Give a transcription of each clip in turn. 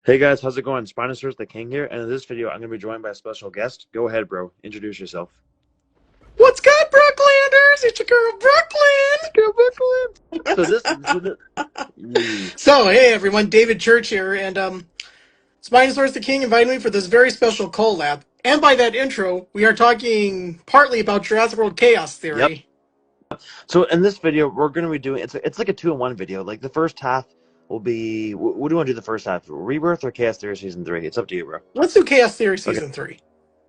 Hey guys, how's it going? Spinosaurus the King here, and in this video I'm going to be joined by a special guest. Go ahead, bro. Introduce yourself. What's good, Brooklanders? It's your girl, Brooklyn. Go Brooklyn! Mm, So, hey everyone, David Church here, and Spinosaurus the King invited me for this very special collab. And by that intro, we are talking partly about Jurassic World Chaos yep. Theory. So in this video we're going to be doing it's like a two-in-one video. Like the first half will be what do you want to do the first half? Rebirth or Chaos Theory Season 3? It's up to you, bro. Let's do Chaos Theory Okay. Season 3.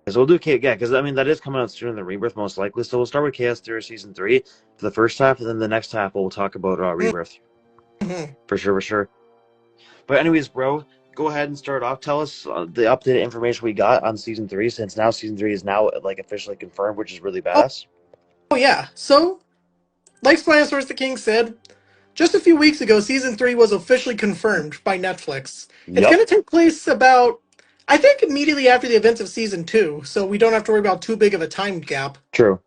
So we'll do yeah, because I mean that is coming out sooner than Rebirth most likely. So we'll start with Chaos Theory Season 3 for the first half, and then the next half we'll talk about Rebirth. Mm-hmm. For sure, for sure. But anyways, bro, go ahead and start off. Tell us the updated information we got on Season 3, since now Season 3 is now like officially confirmed, which is really badass. Oh yeah, so, like Spinosaurus the King said, just a few weeks ago, Season 3 was officially confirmed by Netflix. It's Yep, going to take place about, I think, immediately after the events of Season 2, so we don't have to worry about too big of a time gap. true.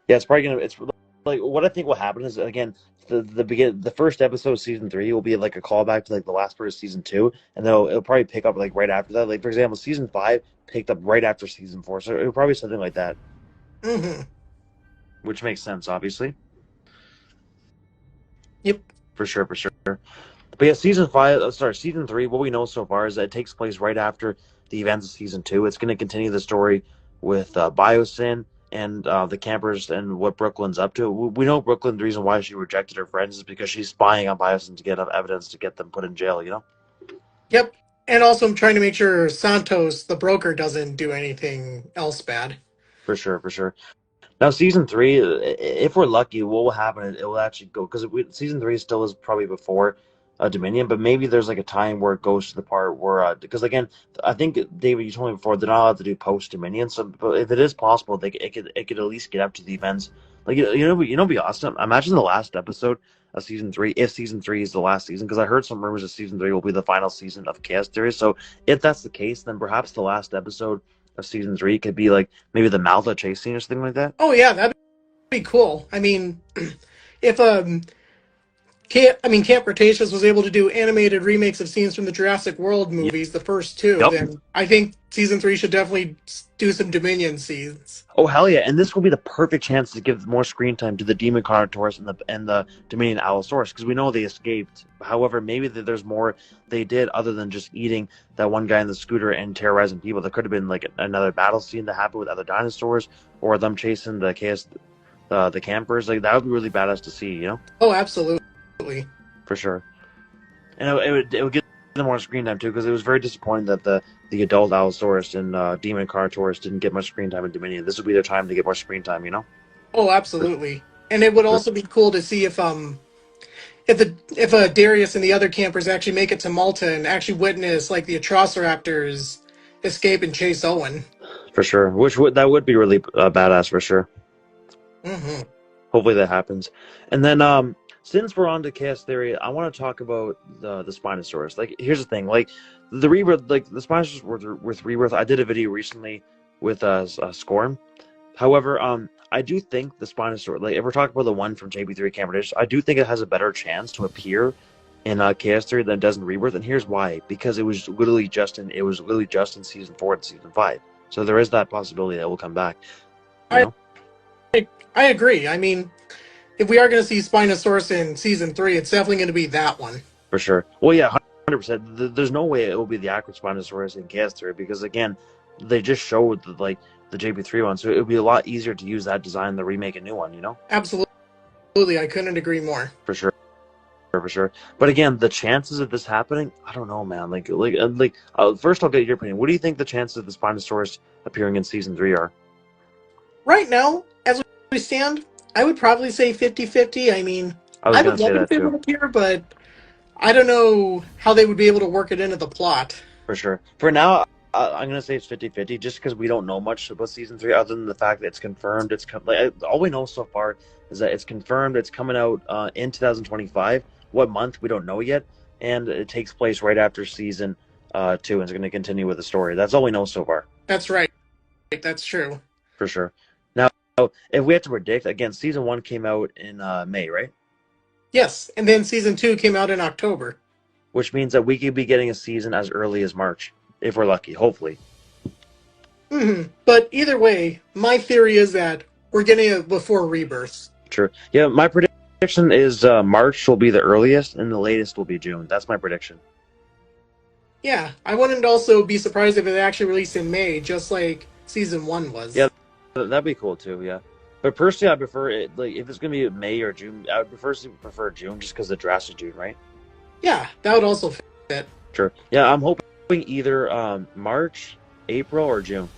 Yeah, it's probably gonna. It's like what I think will happen is again the first episode of Season 3 will be like a callback to like the last part of Season 2, and then it'll probably pick up like right after that. Like for example, Season 5 picked up right after Season 4, so it'll probably be something like that, Mm-hmm. which makes sense, obviously, Yep. for sure, for sure. But yeah, Season 3. What we know so far is that it takes place right after the events of Season 2. It's going to continue the story with Biosyn and the campers and what Brooklyn's up to. We know Brooklyn. The reason why she rejected her friends is because she's spying on Biosyn to get evidence to get them put in jail. You know, Yep. And also, I'm trying to make sure Santos, the broker, doesn't do anything else bad. for sure, for sure. Now, Season 3, if we're lucky, what will happen? It will actually go because Season 3 still is probably before Dominion, but maybe there's like a time where it goes to the part where because again, I think David, you told me before they're not allowed to do post Dominion. So, but if it is possible, it could at least get up to the events. Like be awesome. Imagine the last episode of Season 3 if Season 3 is the last season, because I heard some rumors that Season 3 will be the final season of Chaos Theory. So if that's the case, then perhaps the last episode of Season 3 could be like maybe the Malta chase scene or something like that. Oh yeah, that'd be cool. I mean, if Camp Cretaceous was able to do animated remakes of scenes from the Jurassic World movies, the first two, Yep. then I think Season 3 should definitely do some Dominion scenes. Oh hell yeah! And this will be the perfect chance to give more screen time to the Demon Carnotaurus and the Dominion Allosaurus, because we know they escaped. However, maybe there's more they did other than just eating that one guy in the scooter and terrorizing people. There could have been like another battle scene that happened with other dinosaurs, or them chasing the campers. Like that would be really badass to see, you know? Oh, absolutely. For sure. And it would give them more screen time too, because it was very disappointing that the adult Allosaurus and Demon Carnotaurus didn't get much screen time in Dominion. This would be their time to get more screen time, you know? Oh, absolutely. And it would also be cool to see if Darius and the other campers actually make it to Malta and actually witness like the Atrociraptors escape and chase Owen. For sure. That would be really badass for sure. Mm-hmm. Hopefully that happens. And then since we're on to Chaos Theory, I want to talk about the Spinosaurus. Like here's the thing, like the Rebirth, like the Spinosaurus with Rebirth. I did a video recently with Scorn. However, I do think the Spinosaurus, like if we're talking about the one from JB3 Camera Dish, I do think it has a better chance to appear in Chaos Theory than it does in Rebirth, and here's why: because it was literally just in Season 4 and Season 5, so there is that possibility that it will come back. You I, know, I agree. I mean, if we are going to see Spinosaurus in Season 3, it's definitely going to be that one. for sure. Well, yeah, 100%. There's no way it will be the Acrid Spinosaurus in Chaos Theory, because again, they just showed the JP3 one, so it would be a lot easier to use that design than remake a new one. You know, Absolutely, I couldn't agree more. for sure. For sure. But again, the chances of this happening, I don't know, man. First, I'll get your opinion. What do you think the chances of the Spinosaurus appearing in Season 3 are? Right now, as we stand, I would probably say 50-50. I mean, I was I going would to say love if that they too, would appear, but I don't know how they would be able to work it into the plot. for sure. For now, I'm going to say it's 50-50, just because we don't know much about Season 3 other than the fact that it's confirmed. All we know so far is that it's confirmed, it's coming out in 2025. What month, we don't know yet. And it takes place right after Season 2, and it's going to continue with the story. That's all we know so far. That's right. That's true. For sure. Now, if we had to predict, again, Season 1 came out in May, right? Yes, and then Season 2 came out in October. which means that we could be getting a season as early as March if we're lucky. Hopefully. But either way, my theory is that we're getting it before Rebirth. True. Yeah, my prediction is March will be the earliest, and the latest will be June. That's my prediction. Yeah, I wouldn't also be surprised if it actually released in May, just like Season 1 Yeah, was. that'd be cool too. Yeah, but personally, I prefer it. Like, if it's gonna be May or June, I would prefer June just because the draft's in June, right? Yeah, that would also fit. Sure. Yeah, I'm hoping either March, April, or June.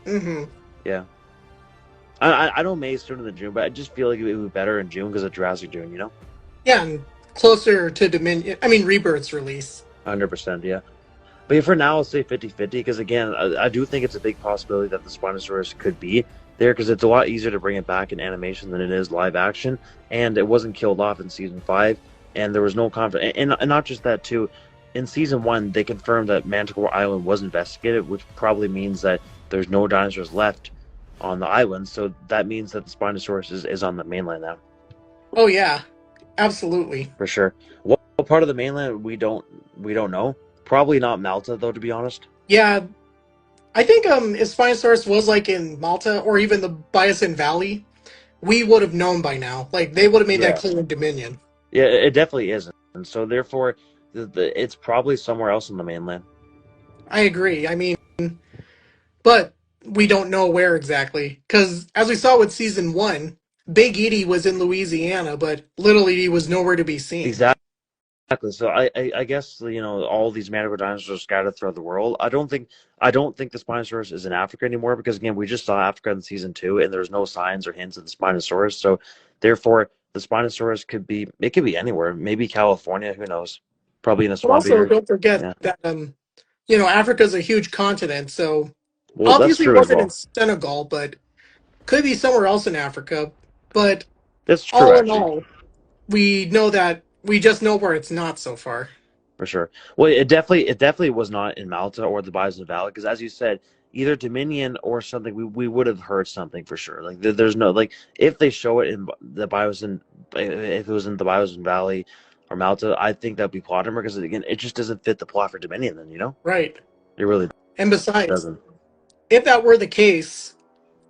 hmm Yeah. I know May's sooner than June, but I just feel like it would be better in June because of Jurassic June, you know? Yeah, and closer to Rebirth's release. 100%, yeah. But yeah, for now, I'll say 50-50 because, again, I do think it's a big possibility that the Spinosaurus could be there because it's a lot easier to bring it back in animation than it is live action. And it wasn't killed off in Season 5, and there was no conflict. And not just that, too. In Season 1, they confirmed that Manticore Island was investigated, which probably means that there's no dinosaurs left on the island. So that means that the Spinosaurus is on the mainland now. Oh yeah, absolutely. For sure. What part of the mainland we don't know. Probably not Malta though, to be honest. Yeah, I think if Spinosaurus was like in Malta or even the Biosyn Valley, we would have known by now. Like they would have made that Yeah. clear in Dominion. Yeah, it definitely isn't. And so therefore it's probably somewhere else on the mainland. I agree. I mean, but we don't know where exactly because as we saw with Season 1, Big Edie was in Louisiana, but Little Edie was nowhere to be seen. Exactly. So I guess all these manticore dinosaurs are scattered throughout the world. I don't think the Spinosaurus is in Africa anymore because again we just saw Africa in season 2 and there's no signs or hints of the Spinosaurus. So therefore the Spinosaurus could be anywhere. Maybe California. Who knows? Probably in a But swampy also, area. don't forget Yeah. that Africa's a huge continent, so Well, that's obviously it true as wasn't in well. Senegal, but could be somewhere else in Africa. But That's true all in actually. all, we know that we just know where it's not so far. For sure. Well, it definitely was not in Malta or the Bison Valley because, as you said, either Dominion or something, we would have heard something for sure. Like there's no like if they show it in the Bison, if it was in the Bison Valley or Malta, I think that'd be plot armor because again, it just doesn't fit the plot for Dominion. Then Right. it really And besides, doesn't. if that were the case,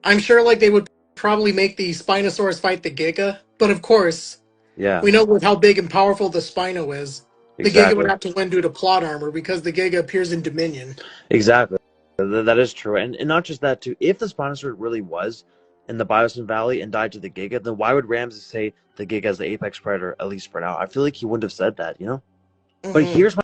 I'm sure like they would probably make the Spinosaurus fight the Giga. But of course, Yeah, we know with how big and powerful the Spino is, the Giga would exactly. have to win due to plot armor because the Giga appears in Dominion. Exactly. That is true. And not just that, too. If the Spinosaurus really was in the Biosin Valley and died to the Giga, then why would Ramsey say the Giga is the apex predator, at least for now? I feel like he wouldn't have said that. But hmm here's my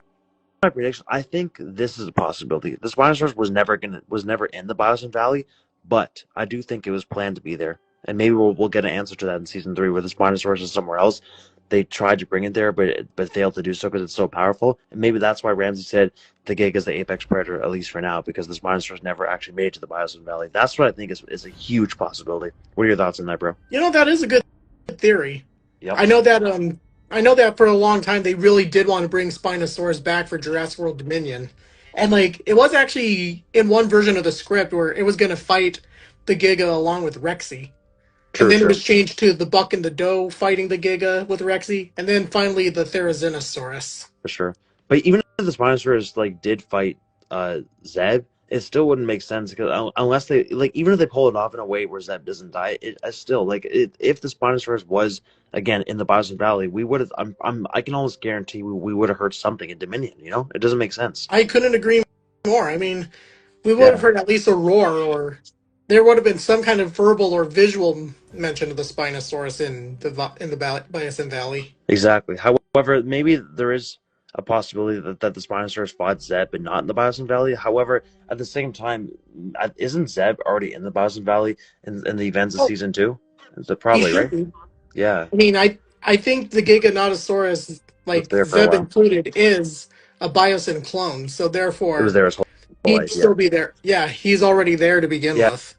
prediction. I think this is a possibility. The Spinosaurus was never in the Biosin Valley, but I do think it was planned to be there. And maybe we'll get an answer to that in season 3, where the Spinosaurus is somewhere else. They tried to bring it there, but failed to do so because it's so powerful. And maybe that's why Ramsey said the Giga is the apex predator, at least for now, because the Spinosaurus never actually made it to the Biosin Valley. That's what I think is a huge possibility. What are your thoughts on that, bro? That is a good theory. Yep. I know that I know that for a long time they really did want to bring Spinosaurus back for Jurassic World Dominion. And like it was actually in one version of the script where it was gonna fight the Giga along with Rexy. And True, then it true. was changed to the Buck and the Doe fighting the Giga with Rexy, and then finally the Therizinosaurus. For sure. But even if the Spinosaurus did fight Zeb, it still wouldn't make sense because unless they even if they pull it off in a way where Zeb doesn't die, it still if the Spinosaurus was again in the Bison Valley, we would have. I can almost guarantee we would have heard something in Dominion. It doesn't make sense. I couldn't agree more. I mean, we would have Yeah, heard at least a roar, or there would have been some kind of verbal or visual mention of the Spinosaurus in the Bison Valley. exactly. However, maybe there is a possibility that the Spinosaurus fought Zeb, but not in the Bison Valley. However, at the same time, isn't Zeb already in the Bison Valley in the events of Oh, season 2? Is it he probably should right? be. Yeah, I mean, I think the Giganotosaurus, was like there for a Zeb while. included, is a Biosyn clone, so It was therefore there his whole he'd life. Yeah. still be there. Yeah, he's already there to begin Yeah. with.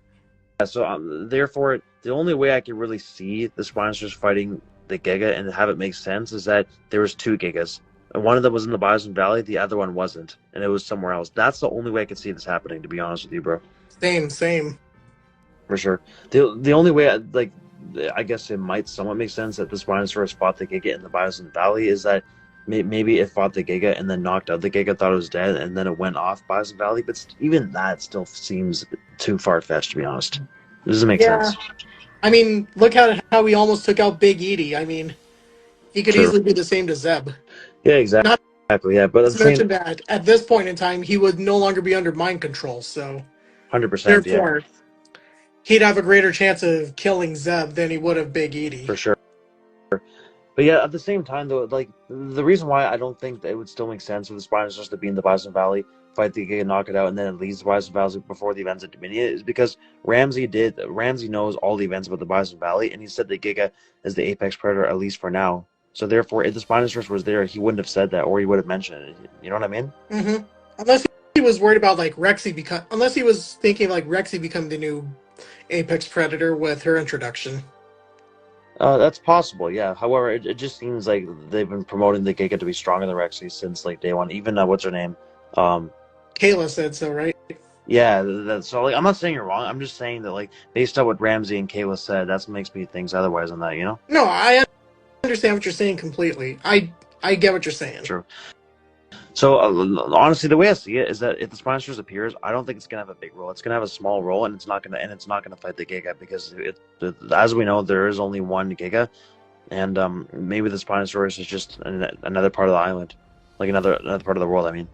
So therefore, the only way I can really see the Spinosaurus fighting the Giga and have it make sense is that there was 2 Gigas. And one of them was in the Bison Valley, the other one wasn't, and it was somewhere else. That's the only way I could see this happening, to be honest with you, bro. Same. For sure. The only way, I guess it might somewhat make sense that the Spinosaurus fought the Giga in the Bison Valley is that maybe it fought the Giga and then knocked out the Giga, thought it was dead, and then it went off Bison Valley. But even that still seems too far fetched, to be honest. It doesn't make Yeah, sense. I mean, look at how he almost took out Big Edie. I mean, he could True. easily do the same to Zeb. Yeah, exactly. Not Yeah, but at to the same mention that at this point in time, he would no longer be under mind control, so 100%, yeah, therefore, he'd have a greater chance of killing Zeb than he would of Big for Edie. sure. But yeah, at the same time, though, like the reason why I don't think that it would still make sense for the Spinosaurus to be in the Bison Valley, fight the Giga, knock it out, and then it leaves the Bison Valley before the events at Dominion is because Ramsey knows all the events about the Bison Valley, and he said the Giga is the apex predator, at least for now. So therefore, if the Spinosaurus was there, he wouldn't have said that, or he would have mentioned it. You know what I mean? Mm-hmm. Unless he was worried about like unless he was thinking like Rexy become the new apex predator with her introduction. That's possible, yeah. However, it just seems like they've been promoting the Giga to be stronger than Rexy since like day one. Even what's her name? Um, Kayla said so, right? Yeah, that's so. Like, I'm not saying you're wrong. I'm just saying that, like, based on what Ramsey and Kayla said, that makes me think otherwise on that. You know? No, I understand what you're saying completely. I get what you're saying. True. So honestly, the way I see it is that if the Spinosaurus appears, I don't think it's gonna have a big role. It's gonna have a small role, and it's not gonna fight the Giga because as we know, there is only one Giga, and maybe the Spinosaurus is just another part of the island, like another part of the world. I mean,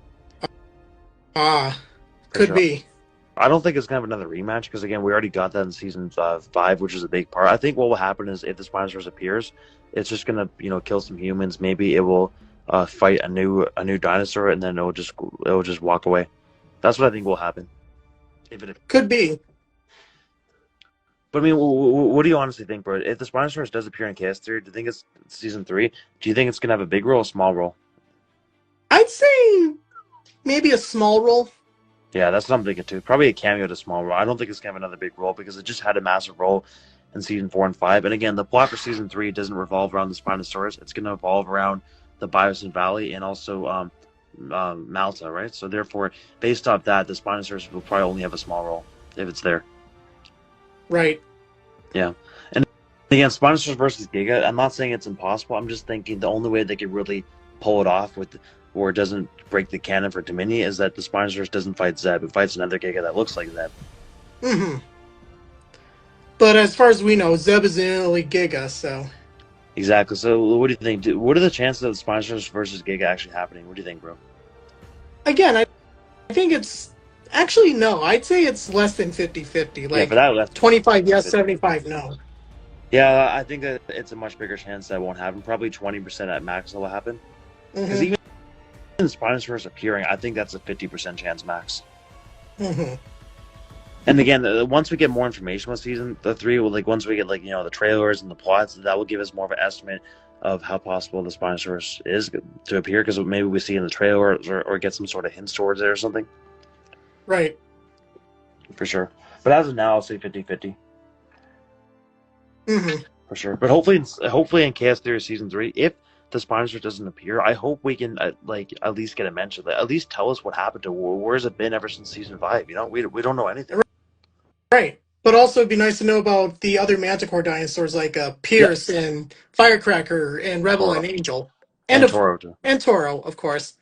Ah, for could sure. be. I don't think it's gonna have another rematch because again, we already got that in season 5, which is a big part. I think what will happen is if the Spinosaurus appears, it's just gonna kill some humans. Maybe it will fight a new dinosaur, and then it'll just walk away. That's what I think will happen. If it, Could be. but I mean, what do you honestly think, bro? If the Spinosaurus does appear in KS3, do you think it's season 3? Do you think it's gonna have a big role, or a small role? I'd say maybe a small role. Yeah, that's what I'm thinking too. Probably a cameo to small role. I don't think it's gonna have another big role because it just had a massive role in season 4 and 5. And again, the plot for season 3 doesn't revolve around the Spinosaurus. It's gonna evolve around the Biosin Valley and also Malta, right? So therefore, based off that, the Spinosaurus will probably only have a small role if it's there. Right. Yeah. And again, Spinosaurus versus Giga. I'm not saying it's impossible. I'm just thinking the only way they could really pull it off where it doesn't break the canon for Dominion is that the Spinosaurus doesn't fight Zeb. It fights another Giga that looks like Zeb. Mm-hmm. But as far as we know, Zeb is the only Giga, so. Exactly. So, what do you think? What are the chances of the Spinosaurus versus Giga actually happening? What do you think, bro? Again, I think it's. Actually, no. I'd say it's less than 50-50. Yeah, for Like, that, that's 25 yes, 75 no. yeah. I think that it's a much bigger chance that won't happen. Probably 20% at max will happen. Because Mm-hmm. even the Spinosaurus appearing, I think that's a 50% chance max. Mm-hmm. And again, once we get more information with season 3, once we get the trailers and the plots, that will give us more of an estimate of how possible the Spinosaurus is to appear. Because maybe we see in the trailer or get some sort of hints towards it or something. Right. For sure. But as of now, I'll say 50-50. Mm-hmm. For sure. But hopefully in Chaos Theory season 3, if the Spinosaurus doesn't appear, I hope we can at least get a mention. At least tell us what happened to where's it been ever since season 5. We don't know anything. Right. But also, it'd be nice to know about the other Manticore dinosaurs like Yeah, Pierce and Firecracker and Rebel Toro and Angel. and Toro too. And Toro, of course.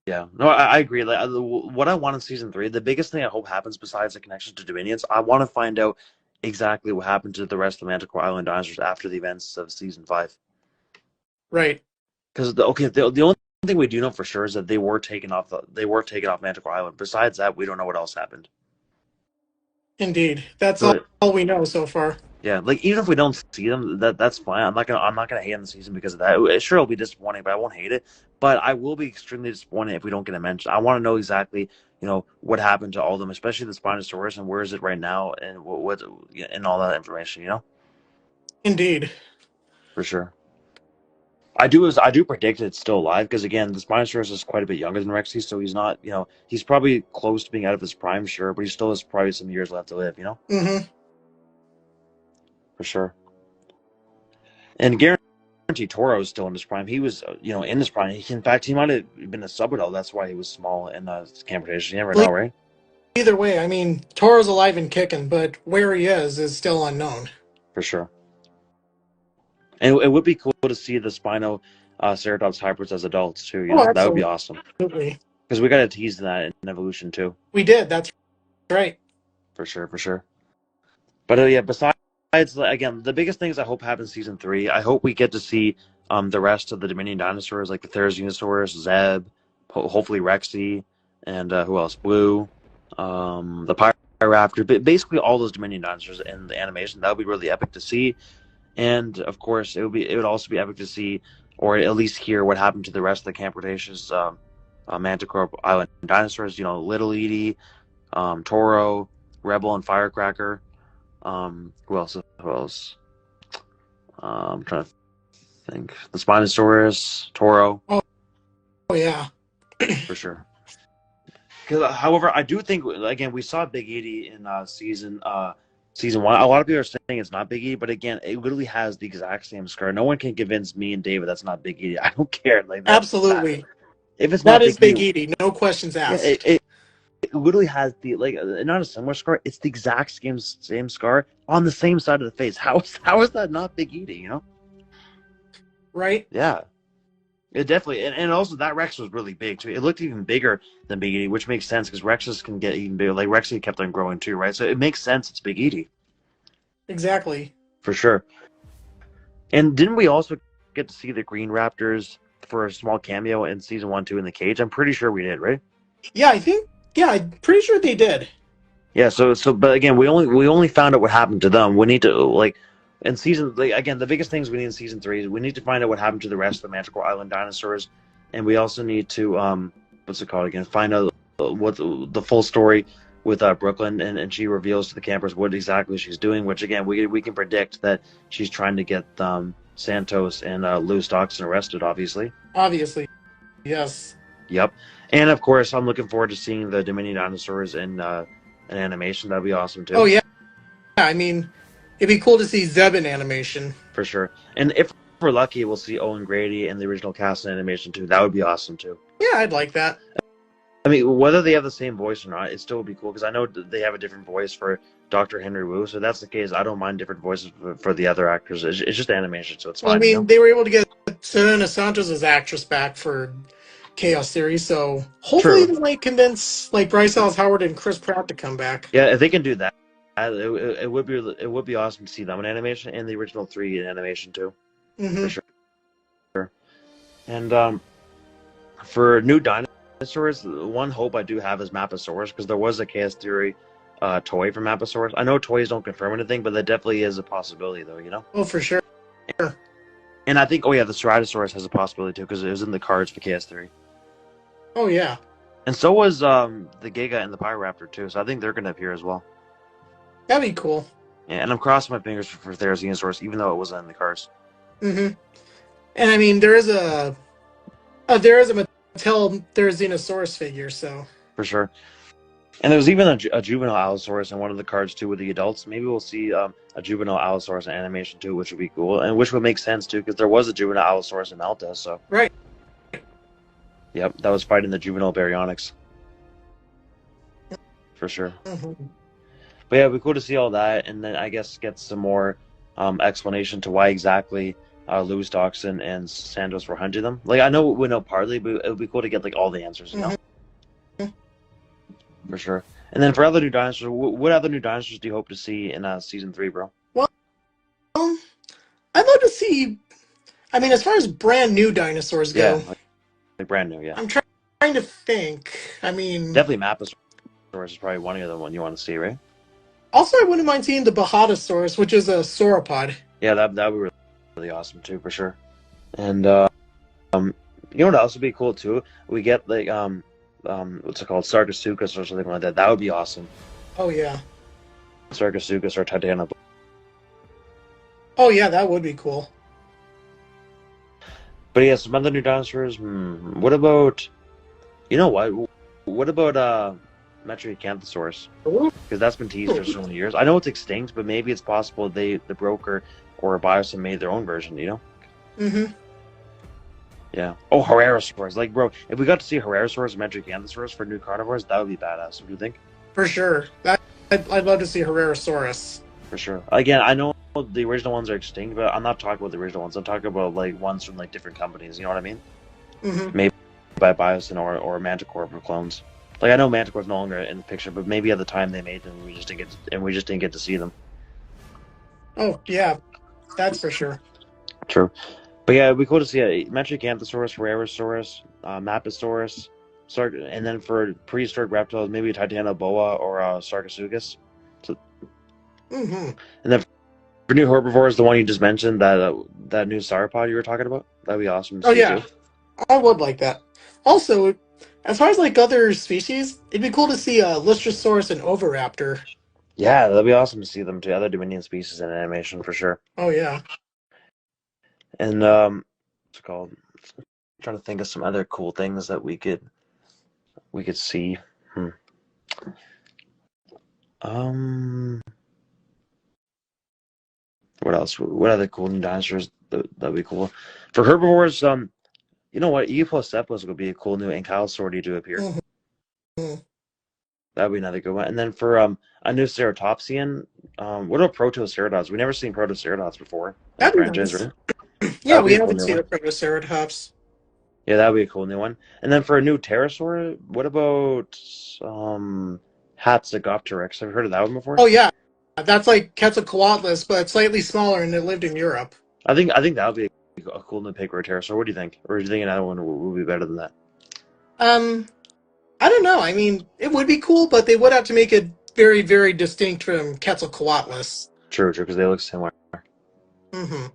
Yeah, no, I agree. What I want in season 3, the biggest thing I hope happens besides the connection to Dominions, I want to find out exactly what happened to the rest of the Manticore Island dinosaurs after the events of season 5. Right. Because the only thing we do know for sure is that they were taken off Manticore Island. Besides that, we don't know what else happened. Indeed. That's So all we know so far. yeah, like even if we don't see them, that's fine. I'm not gonna hate on the season because of that. Sure, it'll be disappointing, but I won't hate it. But I will be extremely disappointed if we don't get a mention. I want to know exactly, what happened to all of them, especially the Spinosaurus, and where is it right now, and what and all that information. Indeed. For sure. I do predict it's still alive because again, the Spinosaurus is quite a bit younger than Rexy, so he's not, he's probably close to being out of his prime, sure, but he still has probably some years left to live. Mm-hmm. For sure. And guarantee Toro is still in his prime. He was, in his prime. In fact, he might have been a subadult. That's why he was small in Camp Cretaceous. You never know, right? Either way, I mean, Toro's alive and kicking, but where he is still unknown. For sure. And it would be cool to see the Spino Ceratops hybrids as adults too. Oh, That would be absolutely. awesome because we got to tease that in evolution too, We did. That's right. for sure, for sure. But yeah, besides again, the biggest things I hope happen in season 3. I hope we get to see the rest of the Dominion dinosaurs like the Therizinosaurus, Zeb, hopefully Rexy, and who else? Blue, the Pyroraptor, but basically all those Dominion dinosaurs in the animation. That would be really epic to see. And of course, it would also be epic to see, or at least hear what happened to the rest of the Camp Cretaceous Manticore Island dinosaurs. Little Edie, Toro, Rebel, and Firecracker. Who else? Who else? I'm trying to think. The Spinosaurus, Toro, Oh yeah. for sure. However, I do think again we saw Big Edie in season 1. A lot of people are saying it's not Big Edie, but again, it literally has the exact same scar. No one can convince me and David that's not Big Edie. I don't care. Like Absolutely. if it's That not is Big Big Edie, Edie. No questions yeah, asked. it literally has the not a similar scar. It's the exact same scar on the same side of the face. How is that not Big Edie? Right? Yeah. It definitely, and also that Rex was really big too. It looked even bigger than Big Edie, which makes sense because Rexes can get even bigger. Like Rexy kept on growing too, right? So it makes sense it's Big Edie Exactly. for sure. And didn't we also get to see the Green Raptors for a small cameo in season 1, 2 in the cage? I'm pretty sure we did, right? Yeah, I think. Yeah, I'm pretty sure they did. Yeah. But again, we only found out what happened to them. We need to in season again, the biggest things we need in season 3 is we need to find out what happened to the rest of the Manticore Island dinosaurs, and we also need to what's it called again? Find out what the full story with Brooklyn, and she reveals to the campers what exactly she's doing. Which again, we can predict that she's trying to get Santos and Lewis Doxson arrested, obviously. Obviously. Yes. Yep. And of course, I'm looking forward to seeing the Dominion dinosaurs in an animation. That'd be awesome too. Oh yeah. I mean, it'd be cool to see Zeb in animation. For sure. And if we're lucky, we'll see Owen Grady and the original cast in animation too. That would be awesome too. Yeah, I'd like that. I mean, whether they have the same voice or not, it still would be cool because I know they have a different voice for Dr. Henry Wu. So if that's the case, I don't mind different voices for the other actors. It's just animation, so it's Well, I fine. mean, they were able to get Serena Santos' actress back for Chaos Series, so hopefully True. they might convince like Bryce Dallas Howard and Chris Pratt to come back. Yeah, if they can do that, it would be awesome to see them in animation and the original 3 in animation too. Mm-hmm. For sure. And for new dinosaurs, one hope I do have is Maposaurus because there was a Chaos Theory toy from Maposaurus. I know toys don't confirm anything, but that definitely is a possibility, though. Oh, for sure. And I think, the Ceratosaurus has a possibility too because it was in the cards for Chaos Theory. Oh yeah. And so was the Giga and the Pyroraptor too. So I think they're going to appear as well. That'd be cool. Yeah, and I'm crossing my fingers for Therizinosaurus, even though it wasn't in the cards. Mm-hmm. And I mean, there is a Mattel Therizinosaurus figure, so For sure. And there was even a juvenile Allosaurus in one of the cards too with the adults. Maybe we'll see a juvenile Allosaurus in animation too, which would be cool, and which would make sense too because there was a juvenile Allosaurus in Alta. So right. Yep, that was fighting the juvenile Baryonyx. For sure. Mm-hmm. But yeah, it'd be cool to see all that, and then I guess get some more explanation to why exactly Lewis Doxson and Santos were hunting them. Like I know we know partly, but it would be cool to get like all the answers, Mm-hmm. For sure. And then for other new dinosaurs, what other new dinosaurs do you hope to see in season 3, bro? Well, I'd love to see. I mean, as far as brand new dinosaurs go, like brand new, yeah. I'm trying to think. I mean, Definitely Maposaurus is probably one of the ones you want to see, right? also, I wouldn't mind seeing the Bahatosaurus, which is a sauropod. Yeah, that would be really, really awesome too, for sure. And you know what else would be cool too? We get like what's it called, Sarcosuchus or something like that. That would be awesome. Oh yeah. Sarcosuchus or Titanoboa. Oh yeah, that would be cool. But yeah, some other new dinosaurs. What about? You know what? What about Metriacanthosaurus? Because that's been teased for so many years. I know it's extinct, but maybe it's possible the broker or Biosyn made their own version. Mm-hmm. Yeah. Oh, Herrerasaurus. Like, bro, if we got to see Herrerasaurus and Metriacanthosaurus for new carnivores, that would be badass. What do you think? For sure. I'd love to see Herrerasaurus. For sure. Again, I know the original ones are extinct, but I'm not talking about the original ones. I'm talking about like ones from like different companies. You know what I mean? Hmm. Maybe by Biosin or Manticore for clones. Like I know Manticore's no longer in the picture, but maybe at the time they made them, we just didn't get to see them. Oh yeah, that's for sure. True. But yeah, it'd be cool to see a Metriacanthosaurus, Rarosaurus, Maposaurus, and then for prehistoric reptiles, maybe a Titanoboa or Sarcosuchus. So, Hmm. and then for new herbivores, the one you just mentioned, that new sauropod you were talking about, that'd be awesome to Oh see yeah, too. I would like that. Also, as far as like other species, it'd be cool to see a Lystrosaurus and Oviraptor. Yeah, that'd be awesome to see them too. Other Dominion species in animation for sure. Oh yeah. And what's it called? I'm trying to think of some other cool things that we could see. Hmm. Um, what else? What other cool new dinosaurs that'd be cool for herbivores? You know what? Euplocephalus would be a cool new ankylosaur to appear. Hmm. That'd be another good one. And then for a new ceratopsian, what about protoceratops? We never seen protoceratops before in the That'd be franchise, nice. right? Yeah, That'd we be a cool haven't new seen one. a Protoceratops. Yeah, that'd be a cool new one. And then for a new pterosaur, what about Hatzegopteryx? Have you heard of that one before? Oh yeah, that's like Quetzalcoatlus, but slightly smaller, and it lived in Europe. I think that would be a cool new pick or a pterosaur. What do you think? Or do you think another one would be better than that? Um, I don't know. I mean, it would be cool, but they would have to make it very, very distinct from Quetzalcoatlus. True, true, because they look similar. Hmm.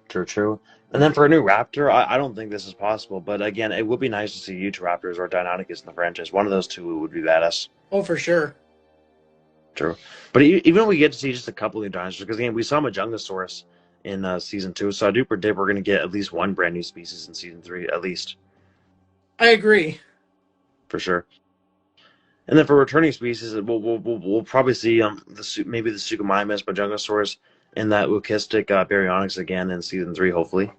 True, true. And then for a new raptor, I don't think this is possible. But again, it would be nice to see Utahraptors or Deinonychus in the franchise. One of those two would be badass. Oh, for sure. True. But even if we get to see just a couple new dinosaurs, because again, we saw Majungasaurus in season 2, so I do predict we're going to get at least one brand new species in season 3, at least, I agree. for sure. And then for returning species, we'll probably see maybe the Suchomimus, Majungasaurus, and that Leucistic Baryonyx again in season 3, hopefully.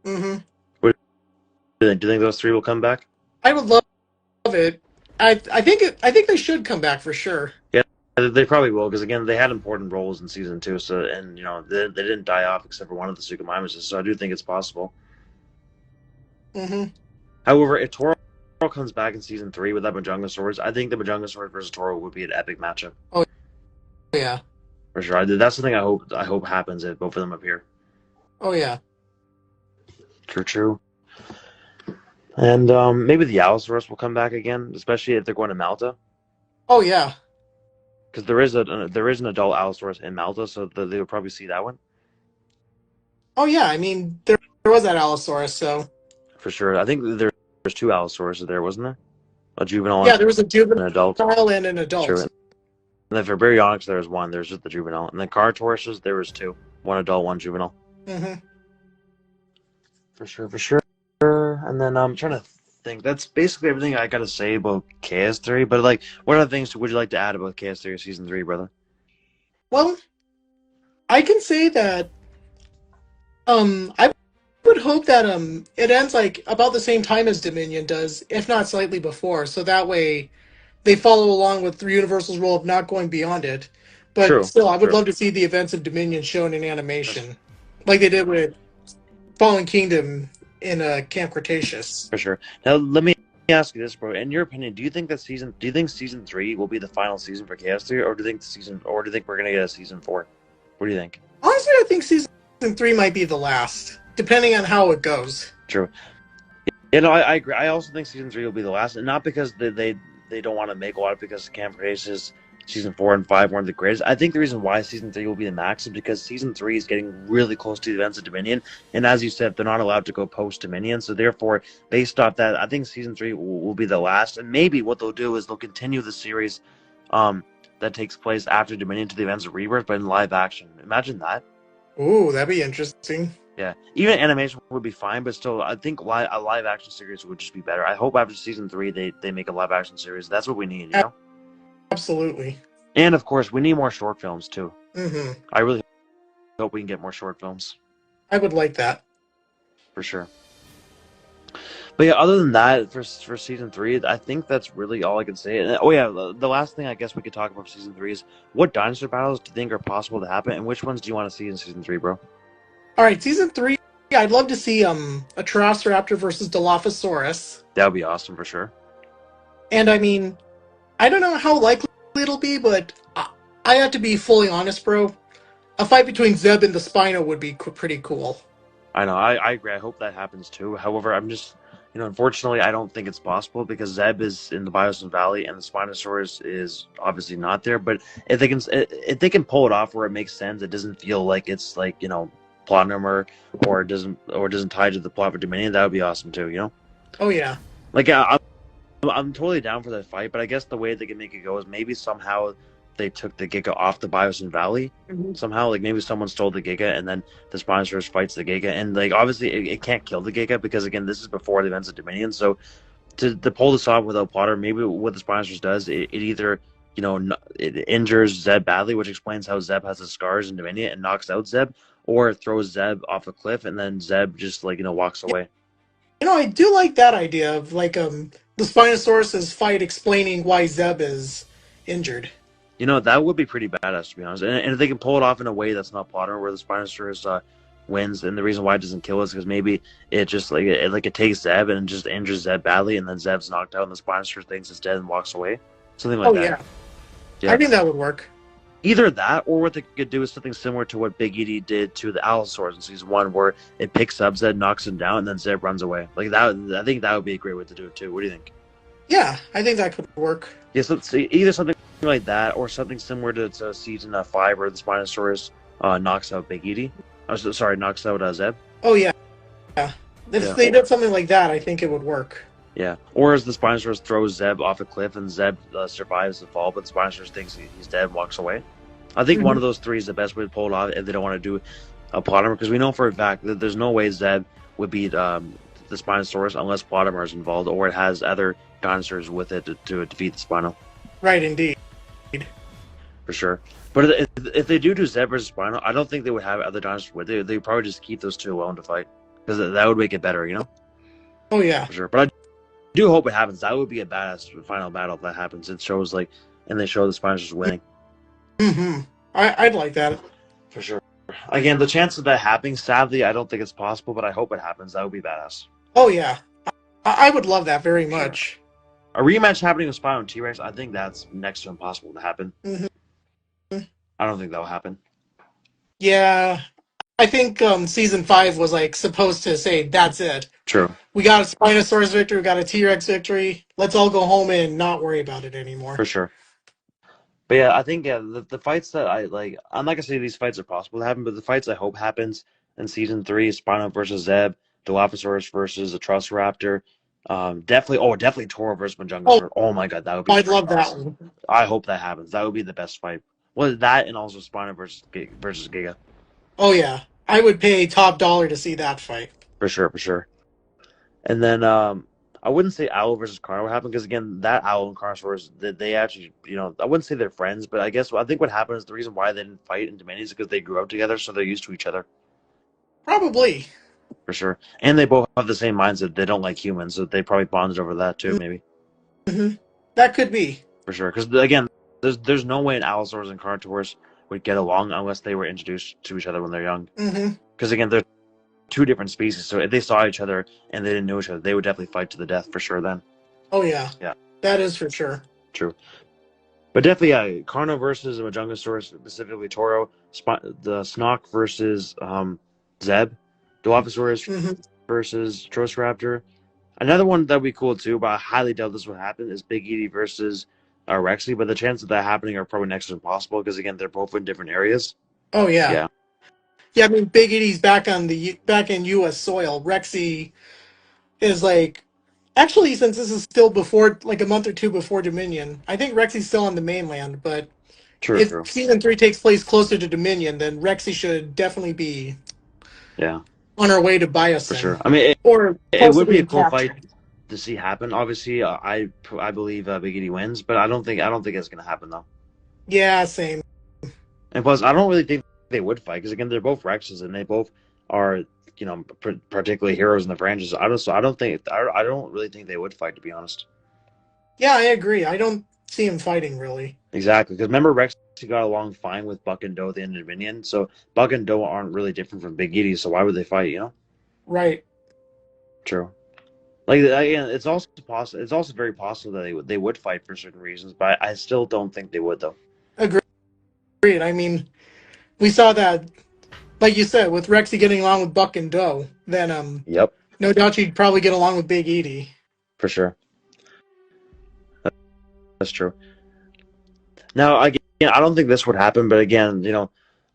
Hmm. What, do you think those three will come back? I would love it. I think they should come back for sure. Yeah, they probably will, because again, they had important roles in season 2, so and they didn't die off except for one of the Suchomimuses, so I do think it's possible. Hmm. However, if Toro comes back in season 3 with that Majungasaurus, I think the Majungasaurus versus Toro would be an epic matchup Oh yeah. for sure. That's the thing I hope happens if both of them appear. Oh yeah. True, true. And maybe the Allosaurus will come back again, especially if they're going to Malta, Oh yeah. because there is an adult Allosaurus in Malta, so they would probably see that one Oh yeah. I mean, there was that Allosaurus, so for sure. I think there's two Allosauruses there, wasn't there? A juvenile yeah, and there was a an adult. juvenile and an True. adult. And then for Baryonyx, there was one. There's just the juvenile. And then Cartauruses, there was two. One adult, one juvenile. Hmm. For sure, for sure. And then I'm trying to think. That's basically everything I got to say about KS3. But like, what other things would you like to add about KS3 season 3, brother? Well, I can say that I would hope that it ends like about the same time as Dominion does, if not slightly before, so that way they follow along with Universal's rule of not going beyond it. But True, still, I would true. love to see the events of Dominion shown in animation, like they did with Fallen Kingdom in Camp Cretaceous. For sure. Now let me ask you this, bro. In your opinion, do you think season 3 will be the final season for KS3, or do you think we're gonna get a season 4? What do you think? Honestly, I think season 3 might be the last, depending on how it goes. True. I agree. I also think season 3 will be the last, and not because they don't want to make a lot, because Camp Cretaceous season 4 and 5 weren't the greatest. I think the reason why season 3 will be the max is because season 3 is getting really close to the events of Dominion, and as you said, they're not allowed to go post Dominion. So therefore, based off that, I think season 3 will be the last. And maybe what they'll do is they'll continue the series that takes place after Dominion to the events of Rebirth, but in live action. Imagine that. Ooh, that'd be interesting. Yeah, even animation would be fine, but still, I think a live action series would just be better. I hope after season 3 they make a live action series. That's what we need, you know. Absolutely. And of course, we need more short films too. Hmm. I really hope we can get more short films I would like that. for sure. But yeah, other than that, for season three, I think that's really all I can say. And, oh yeah, the last thing I guess we could talk about for season three is what dinosaur battles do you think are possible to happen, and which ones do you want to see in season three, bro? All right, season three. I'd love to see a Triceratops versus Dilophosaurus. That would be awesome for sure. And I mean, I don't know how likely it'll be, but I have to be fully honest, bro. A fight between Zeb and the Spino would be pretty cool. I know, I agree. I hope that happens too. However, I'm just, unfortunately, I don't think it's possible because Zeb is in the Biosyn Valley and the Spinosaurus is obviously not there. But if they can pull it off where it makes sense, it doesn't feel like it's like plot armor or it doesn't tie to the plot of Dominion. That would be awesome too. Oh yeah. Like I'm totally down for that fight, but I guess the way they can make it go is maybe somehow they took the Giga off the Biosyn Valley. Mm-hmm. Somehow, like maybe someone stole the Giga, and then the Spinosaurus fights the Giga, and like obviously it can't kill the Giga because again this is before the events of Dominion. So to pull this off without Potter, maybe what the Spinosaurus does, it either it injures Zeb badly, which explains how Zeb has the scars in Dominion and knocks out Zeb, or it throws Zeb off a cliff, and then Zeb just walks away. I do like that idea of the Spinosaurus' fight explaining why Zeb is injured. That would be pretty badass, to be honest. And if they can pull it off in a way that's not Potter, where the Spinosaurus wins, and the reason why it doesn't kill us is because maybe it just it takes Zeb and just injures Zeb badly, and then Zeb's knocked out, and the Spinosaurus thinks it's dead and walks away, something like that. Yeah. Yeah, I think that would work. Either that, or what they could do is something similar to what Big Edie did to the Allosaurus in season one, where it picks up Zeb, knocks him down, and then Zeb runs away. Like that, I think that would be a great way to do it too. What do you think? Yeah, I think that could work. Yeah, so either something like that, or something similar to season 5, where the Spinosaurus knocks out Big Edie. Sorry, knocks out Zeb. Oh yeah, yeah. If they did something like that, I think it would work. Yeah, or as the Spinosaurus throws Zeb off a cliff and Zeb survives the fall, but the Spinosaurus thinks he's dead and walks away. I think one of those three is the best way to pull it off if they don't want to do a plot armor, because we know for a fact that there's no way Zeb would beat the Spinosaurus unless plot armor is involved, or it has other dinosaurs with it to defeat the Spino. Right, indeed. For sure. But if they do Zeb versus Spino, I don't think they would have other dinosaurs with it. They would probably just keep those two alone to fight, because that would make it better, Oh yeah. For sure. But I do hope it happens. That would be a badass final battle if that happens. It shows and they show the Spinosaurus winning. Mm-hmm. I'd like that. For sure. Again, the chance of that happening, sadly, I don't think it's possible, but I hope it happens. That would be badass. Oh yeah. I would love that very much. A rematch happening with Spino and T-Rex, I think that's next to impossible to happen. Mm-hmm. I don't think that'll happen. Yeah. I think season 5 was supposed to say that's it. True. We got a Spinosaurus victory, we got a T-Rex victory. Let's all go home and not worry about it anymore. For sure. But yeah, I think the fights that I like, I'm not gonna say these fights are possible to happen, but the fights I hope happens in season 3, Spino versus Zeb, Dilophosaurus versus the Trustraptor, definitely Toro versus Majungasaurus. Oh my god, that would be. I'd love awesome. That one. I hope that happens. That would be the best fight. Well, that and also Spino versus Giga. Oh yeah, I would pay top dollar to see that fight. For sure. And then I wouldn't say Owl versus Carno would happen, because again, that Owl and Carnosaurus, they actually, I wouldn't say they're friends, but I think what happened is the reason why they didn't fight in Dominion is because they grew up together, so they're used to each other. Probably. For sure. And they both have the same mindset. They don't like humans, so they probably bonded over that too, maybe. Mm-hmm. That could be. For sure. Because again, there's no way an Allosaurus and Carnotaurus would get along unless they were introduced to each other when they're young. Because again, they're two different species, so if they saw each other and they didn't know each other, they would definitely fight to the death for sure then. Oh yeah. Yeah. That is for sure. True. But definitely, yeah, Carno versus Majungasaurus, specifically Toro, the Snock versus Zeb, Dilophosaurus versus Trosraptor. Another one that would be cool too, but I highly doubt this would happen, is Big Edie versus Rexy, but the chances of that happening are probably next to impossible, because again, they're both in different areas. Oh yeah. Yeah. Yeah, I mean, Big Edie's back in U.S. soil. Rexy is actually, since this is still before, a month or two before Dominion, I think Rexy's still on the mainland. But if season 3 takes place closer to Dominion, then Rexy should definitely be on her way to Biosyn. For sure. I mean, it would be a cool fight to see happen. Obviously, I believe Big Edie wins, but I don't think it's gonna happen though. Yeah, same. And plus, I don't really think they would fight, because again, they're both Rexes and they both are particularly heroes in the franchise. I don't really think they would fight, to be honest. Yeah, I agree. I don't see him fighting really. Exactly, because remember Rex got along fine with Buck and Doe at the end of Dominion, so Buck and Doe aren't really different from Big Edie, so why would they fight? Right. True. Like again, it's also possible. It's also very possible that they would fight for certain reasons, but I still don't think they would though. Agreed. I mean, we saw that, like you said, with Rexy getting along with Buck and Doe, then Yep, no doubt she'd probably get along with Big Edie. for sure. That's true. Now, again, I don't think this would happen, but again,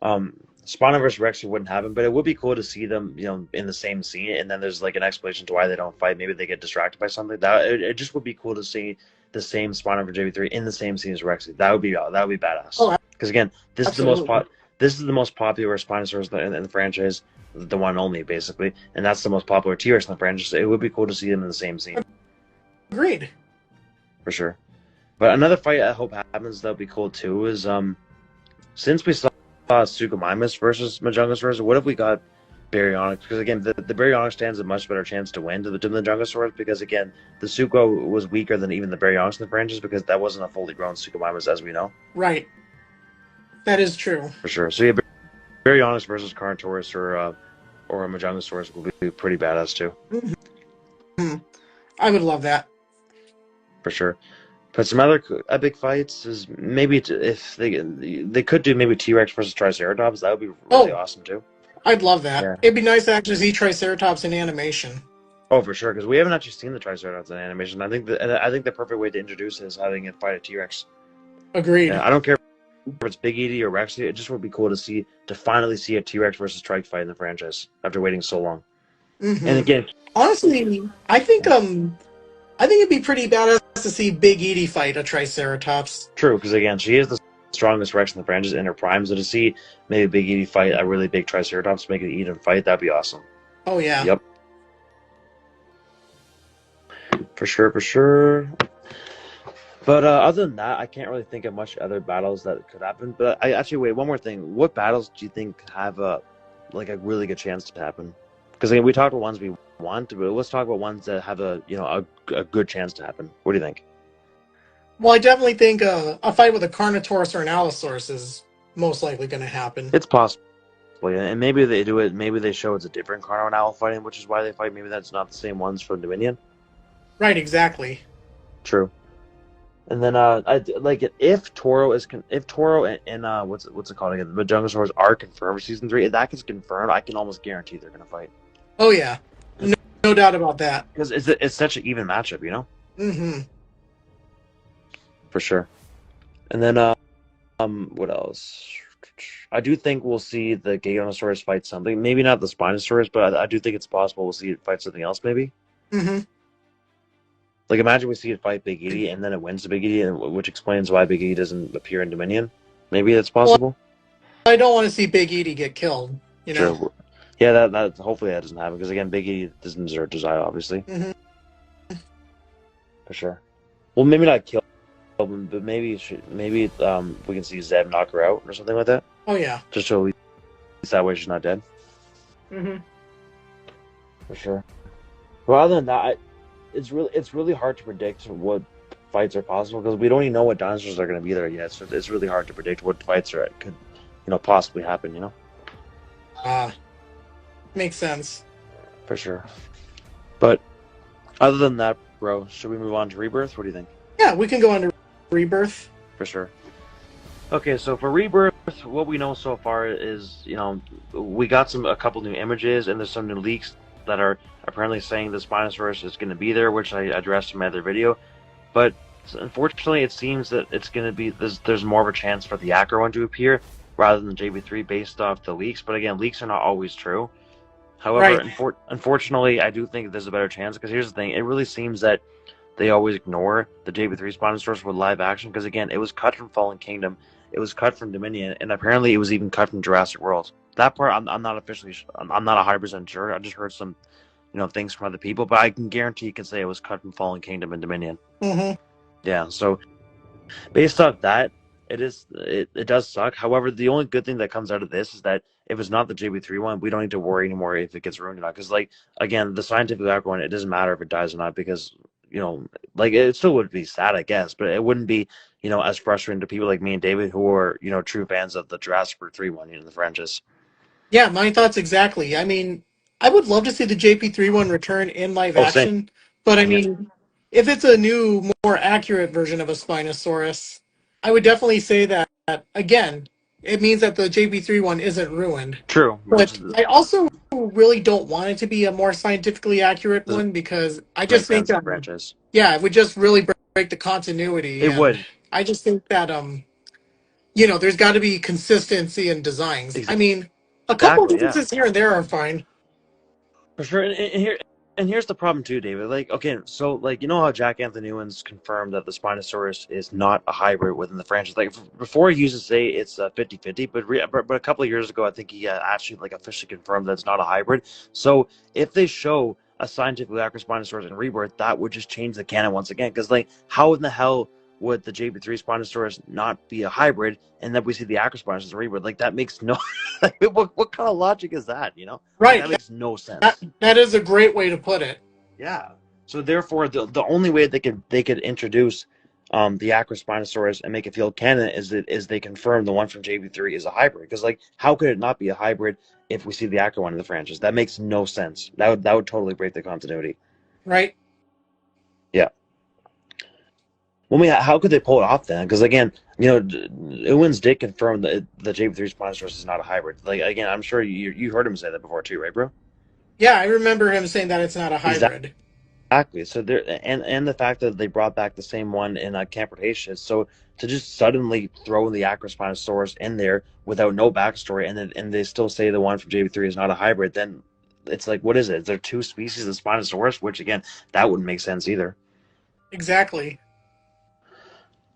Spawner versus Rex wouldn't happen, but it would be cool to see them, in the same scene, and then there's like an explanation to why they don't fight. Maybe they get distracted by something. It just would be cool to see the same Spawner for JV3 in the same scene as Rexy. That would be badass. Oh, Because again, absolutely. this is the most popular Spinosaurus in the franchise, the one only basically, and that's the most popular T-Rex in the franchise. So it would be cool to see them in the same scene Agreed. for sure. But another fight I hope happens that would be cool too is since we saw Suchomimus versus Majungasaurus, what if we got Baryonyx? Because again, the Baryonyx stands a much better chance to win than the Majungasaurus, because again, the Sucho was weaker than even the Baryonyx in the franchise because that wasn't a fully grown Suchomimus as we know. Right. That is true. For sure. So yeah, Baryonyx versus Carnotaurus or a Majungasaurus will be pretty badass too. Mm-hmm. I would love that. For sure. But some other epic fights is maybe if they could do maybe T-Rex versus Triceratops, that would be really awesome too. I'd love that. Yeah. It'd be nice to actually see Triceratops in animation. Oh, for sure, because we haven't actually seen the Triceratops in animation. I think the perfect way to introduce it is having it fight a T-Rex. Agreed. Yeah, I don't care if it's Big Edie or Rex. It just would be cool to finally see a T-Rex versus Trike fight in the franchise after waiting so long. Mm-hmm. And again, honestly, I think it'd be pretty badass to see Big Edie fight a Triceratops. True, because again, she is the strongest Rex in the franchise in her prime, so to see maybe Big Edie fight a really big Triceratops, make it eat and fight, that'd be awesome. Oh yeah. Yep. For sure. But other than that, I can't really think of much other battles that could happen. But wait, one more thing. What battles do you think have a really good chance to happen? Because again, we talked about ones we want, but let's talk about ones that have a good chance to happen. What do you think? Well, I definitely think a fight with a Carnotaurus or an Allosaurus is most likely going to happen. It's possible, and maybe they do it. Maybe they show it's a different Carno and Owl fighting, which is why they fight. Maybe that's not the same ones from Dominion. Right, exactly. True. And then if Toro and what's it called again? The Majungasaurus are confirmed for season 3. If that gets confirmed, I can almost guarantee they're gonna fight. Oh yeah, no doubt about that. Because it's such an even matchup, Mm-hmm. For sure. And then what else? I do think we'll see the Giganosaurus fight something. Maybe not the Spinosaurus, but I do think it's possible we'll see it fight something else. Maybe. Mm-hmm. Like, imagine we see it fight Big Edie, and then it wins to Big Edie, which explains why Big Edie doesn't appear in Dominion. Maybe that's possible. Well, I don't want to see Big Edie get killed. Sure. Yeah, that hopefully that doesn't happen, because again, Big Edie doesn't deserve to die, obviously. Mm-hmm. For sure. Well, maybe not kill him, but maybe we can see Zeb knock her out or something like that. Oh yeah. Just so at least that way she's not dead. Mm-hmm. For sure. Well, other than that, it's really hard to predict what fights are possible, because we don't even know what dinosaurs are going to be there yet. So it's really hard to predict what fights could possibly happen. Makes sense. For sure. But other than that, bro, should we move on to Rebirth? What do you think? Yeah, we can go on to Rebirth. For sure. Okay, so for Rebirth, what we know so far is, we got a couple new images, and there's some new leaks that are apparently saying the Spinosaurus is going to be there, which I addressed in my other video. But unfortunately, it seems that it's going to be there's more of a chance for the Acro one to appear rather than JB3 based off the leaks. But again, leaks are not always true. However, right. Unfortunately, I do think there's a better chance, because here's the thing: it really seems that they always ignore the JB3 Spinosaurus with live action, because again, it was cut from Fallen Kingdom, it was cut from Dominion, and apparently it was even cut from Jurassic World. That part I'm not officially, I'm not 100% sure. I just heard some, things from other people, but I can guarantee you can say it was cut from Fallen Kingdom and Dominion. Mm-hmm. Yeah, so based off that, it does suck. However, the only good thing that comes out of this is that if it's not the JB3 one, we don't need to worry anymore if it gets ruined or not. Because like again, the scientific Acro one, it doesn't matter if it dies or not because like it still would be sad, I guess, but it wouldn't be as frustrating to people like me and David who are true fans of the Jurassic World 3 one, the franchise. Yeah, my thoughts exactly. I mean, I would love to see the JP3 one return in live Oh, same. action, but I Yeah. mean, if it's a new, more accurate version of a Spinosaurus, I would definitely say that, again, it means that the JP3 one isn't ruined. True, which But is I also really don't want it to be a more scientifically accurate doesn't one because I just make think sense in that, the franchise. yeah, it would just really break the continuity. It And would. I just think that, there's got to be consistency in designs. I mean, a couple Exactly, yeah. differences here and there are fine. For sure. And here's the problem too, David. Like, okay, so like how Jack Anthony Owens confirmed that the Spinosaurus is not a hybrid within the franchise. Like before, he used to say it's 50-50, but a couple of years ago, I think he actually like officially confirmed that it's not a hybrid. So if they show a scientifically accurate Spinosaurus in Rebirth, that would just change the canon once again. Because like, how in the hell would the JB3 Spinosaurus not be a hybrid, and then we see the Acrospinosaurus in Rebirth? Like that makes no. Like, what kind of logic is that? Like Right. that makes no That, sense. that is a great way to put it. Yeah. So therefore, the only way they could introduce the Acrospinosaurus and make it feel canon is they confirm the one from JB3 is a hybrid. Because like, how could it not be a hybrid if we see the Acro one in the franchise? That makes no sense. That would totally break the continuity. Right. Yeah. Well, I mean, how could they pull it off then? Because again, Owens did confirm that the JB3 Spinosaurus is not a hybrid. Like again, I'm sure you heard him say that before too, right, bro? Yeah, I remember him saying that it's not a hybrid. Exactly. So there, and the fact that they brought back the same one in Camp Cretaceous. So to just suddenly throw the Acrospinosaurus in there without no backstory, and they still say the one from JB3 is not a hybrid, then it's like, what is it? Is there two species of Spinosaurus? Which again, that wouldn't make sense either. Exactly.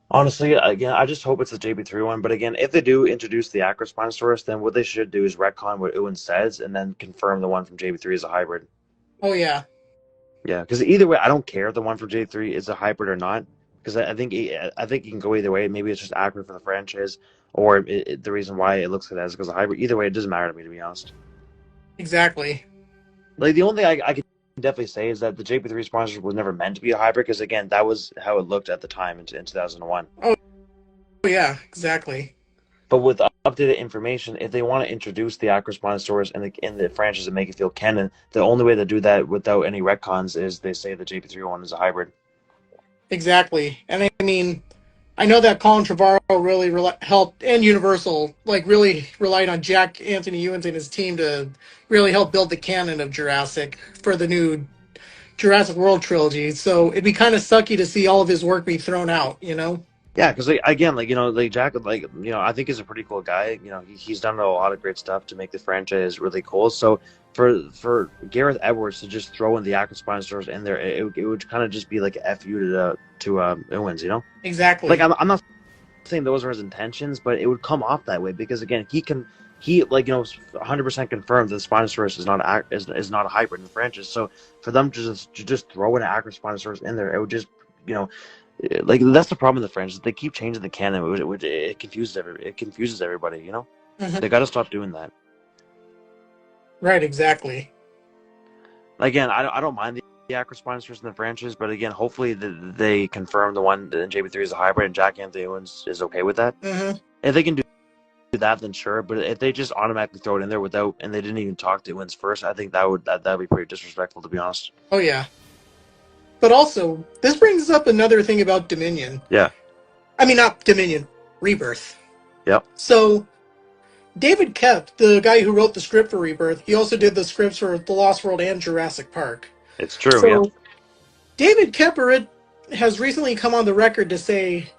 Honestly, again, I just hope it's the JB3 one. But again, if they do introduce the Acrospinosaurus, then what they should do is retcon what Ewan says and then confirm the one from JB3 is a hybrid. Oh, yeah. Yeah, because either way, I don't care if the one from J3 is a hybrid or not. Because I think you can go either way. Maybe it's just accurate for the franchise, or the reason why it looks like that is because of hybrid. Either way, it doesn't matter to me, to be honest. Exactly. Like the only thing I can definitely say is that the JP3 sponsor was never meant to be a hybrid. Because again, that was how it looked at the time in 2001. Oh, yeah, exactly. But with updated information, if they want to introduce the Acrospinosaurus in the franchise and make it feel canon, the only way to do that without any retcons is they say the JP301 is a hybrid. Exactly. And I mean, I know that Colin Trevorrow really helped, and Universal, like, really relied on Jack Anthony Ewens and his team to really help build the canon of Jurassic for the new Jurassic World trilogy. So it'd be kind of sucky to see all of his work be thrown out. Yeah, because again, like Jack, I think he's a pretty cool guy. He's done a lot of great stuff to make the franchise really cool. So for Gareth Edwards to just throw in the Acrospinosaurus in there, it would kind of just be like a F you to Owens, Exactly. Like I'm not saying those are his intentions, but it would come off that way because again, he 100% confirmed that the Spinosaurus is not a hybrid in the franchise. So for them to just throw in an Acrospinosaurus in there, it would just like that's the problem with the franchise. They keep changing the canon. It confuses everybody. Mhm. They got to stop doing that. Right, exactly. Again, I don't mind the Acrospinosaurus in the franchise, but again, hopefully they confirm the one in JB3 is a hybrid, and Jack Anthony Owens is okay with that. Mm-hmm. If they can do that, then sure. But if they just automatically throw it in there and they didn't even talk to Owens first, I think that would be pretty disrespectful, to be honest. Oh, yeah. But also, this brings up another thing about Dominion. Yeah. I mean, not Dominion, Rebirth. Yep. So, David Koepp, the guy who wrote the script for Rebirth, he also did the scripts for The Lost World and Jurassic Park. It's true, So, yeah. David Koepp has recently come on the record to say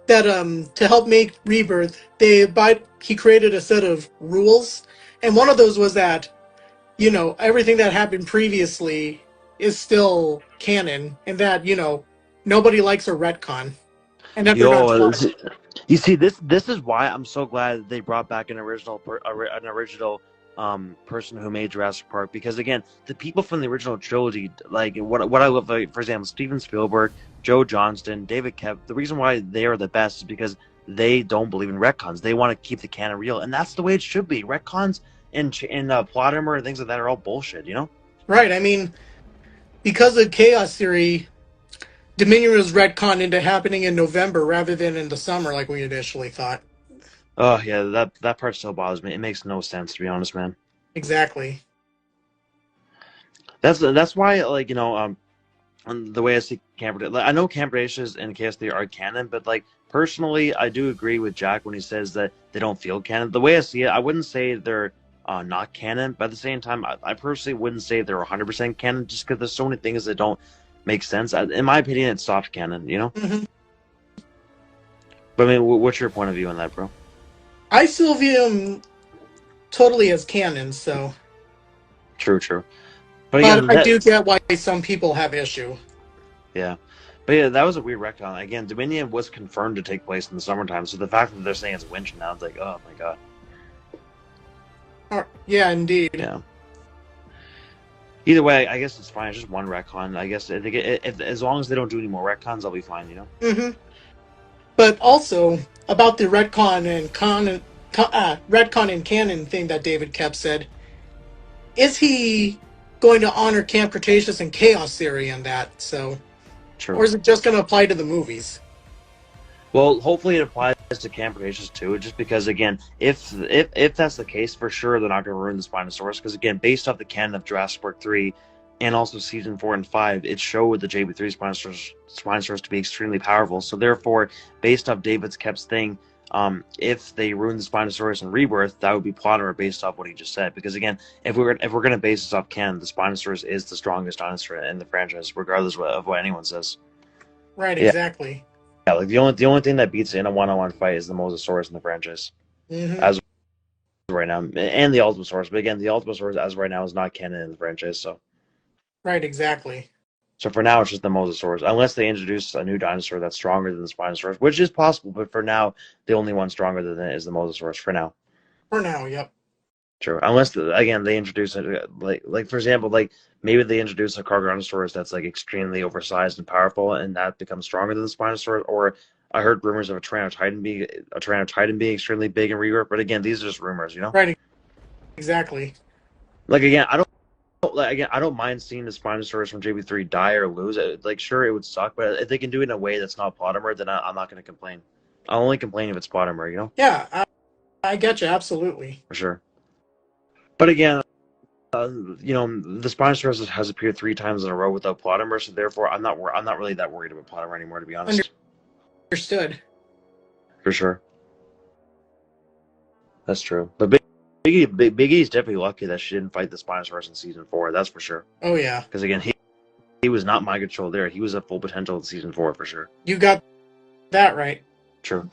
that to help make Rebirth, he created a set of rules, and one of those was that, everything that happened previously is still canon, and that, nobody likes a retcon. And that they're not you see, this is why I'm so glad they brought back an original person who made Jurassic Park, because again, the people from the original trilogy, like what I love, like, for example, Steven Spielberg, Joe Johnston, David Koepp, the reason why they are the best is because they don't believe in retcons. They want to keep the canon real, and that's the way it should be. Retcons and plot armor and things like that are all bullshit, you know? Right. I mean, because of Chaos Theory, Dominion was retconned into happening in November rather than in the summer like we initially thought. Oh yeah, that part still bothers me. It makes no sense, to be honest, man. Exactly. That's why, like, the way I see Camp like, I know Camp Cretaceous and KS3 are canon, but like personally, I do agree with Jack when he says that they don't feel canon. The way I see it, I wouldn't say they're not canon, but at the same time, I personally wouldn't say they're 100% canon, just because there's so many things that don't make sense. In my opinion, it's soft canon, you know. Mm-hmm. But I mean, what's your point of view on that, bro? I still view them totally as canon, so. True. But But again, I do get why some people have issue. yeah. But yeah, that was a weird retcon. Again, Dominion was confirmed to take place in the summertime, so the fact that they're saying it's winter now, it's like, oh my god. Yeah, indeed. Yeah. Either way, I guess it's fine. It's just one retcon. I guess if as long as they don't do any more retcons, I'll be fine, you know? Mm-hmm. But also, about the retcon and canon thing that David Kep said, is he going to honor Camp Cretaceous and Chaos Theory in that? So, True. or is it just going to apply to the movies? Well, hopefully it applies to Camp Cretaceous too, just because, again, if that's the case, for sure they're not going to ruin the Spinosaurus, because, again, based off the canon of Jurassic World 3 and also Season 4 and 5, it showed the JB3 Spinosaurus to be extremely powerful. So, therefore, based off David's Kep's thing, if they ruin the Spinosaurus in Rebirth, that would be plot armor based off what he just said. Because, again, if we're going to base this off canon, the Spinosaurus is the strongest dinosaur in the franchise, regardless of what anyone says. Right, exactly. Yeah, like the only thing that beats it in a one-on-one fight is the Mosasaurus in the franchise, as right now, and the Ultimasaurus. But again, the Ultimasaurus as right now is not canon in the franchise. So right, exactly. So for now, it's just the Mosasaurus, unless they introduce a new dinosaur that's stronger than the Spinosaurus, which is possible. But for now, the only one stronger than it is the Mosasaurus. For now. For now, yep. True. Unless again they introduce it, like for example, like maybe they introduce a Cargonosaurus that's like extremely oversized and powerful, and that becomes stronger than the Spinosaurus. Or I heard rumors of a Tyrannotitan being extremely big in Rebirth, but again, these are just rumors, you know. Right. Exactly. Like again, I don't mind seeing the Spinosaurus from JB3 die or lose. Like sure, it would suck, but if they can do it in a way that's not plot armor, then I'm not going to complain. I'll only complain if it's plot armor, you know. Yeah, I get you absolutely. For sure. But again, the Spinosaurus has appeared 3 times in a row without plot armor, so therefore I'm not really that worried about plot armor anymore, to be honest. Understood. For sure. That's true. But Big E's definitely lucky that she didn't fight the Spinosaurus in Season 4, that's for sure. Oh, yeah. Because again, he was not mind control there. He was at full potential in Season 4, for sure. You got that right. True.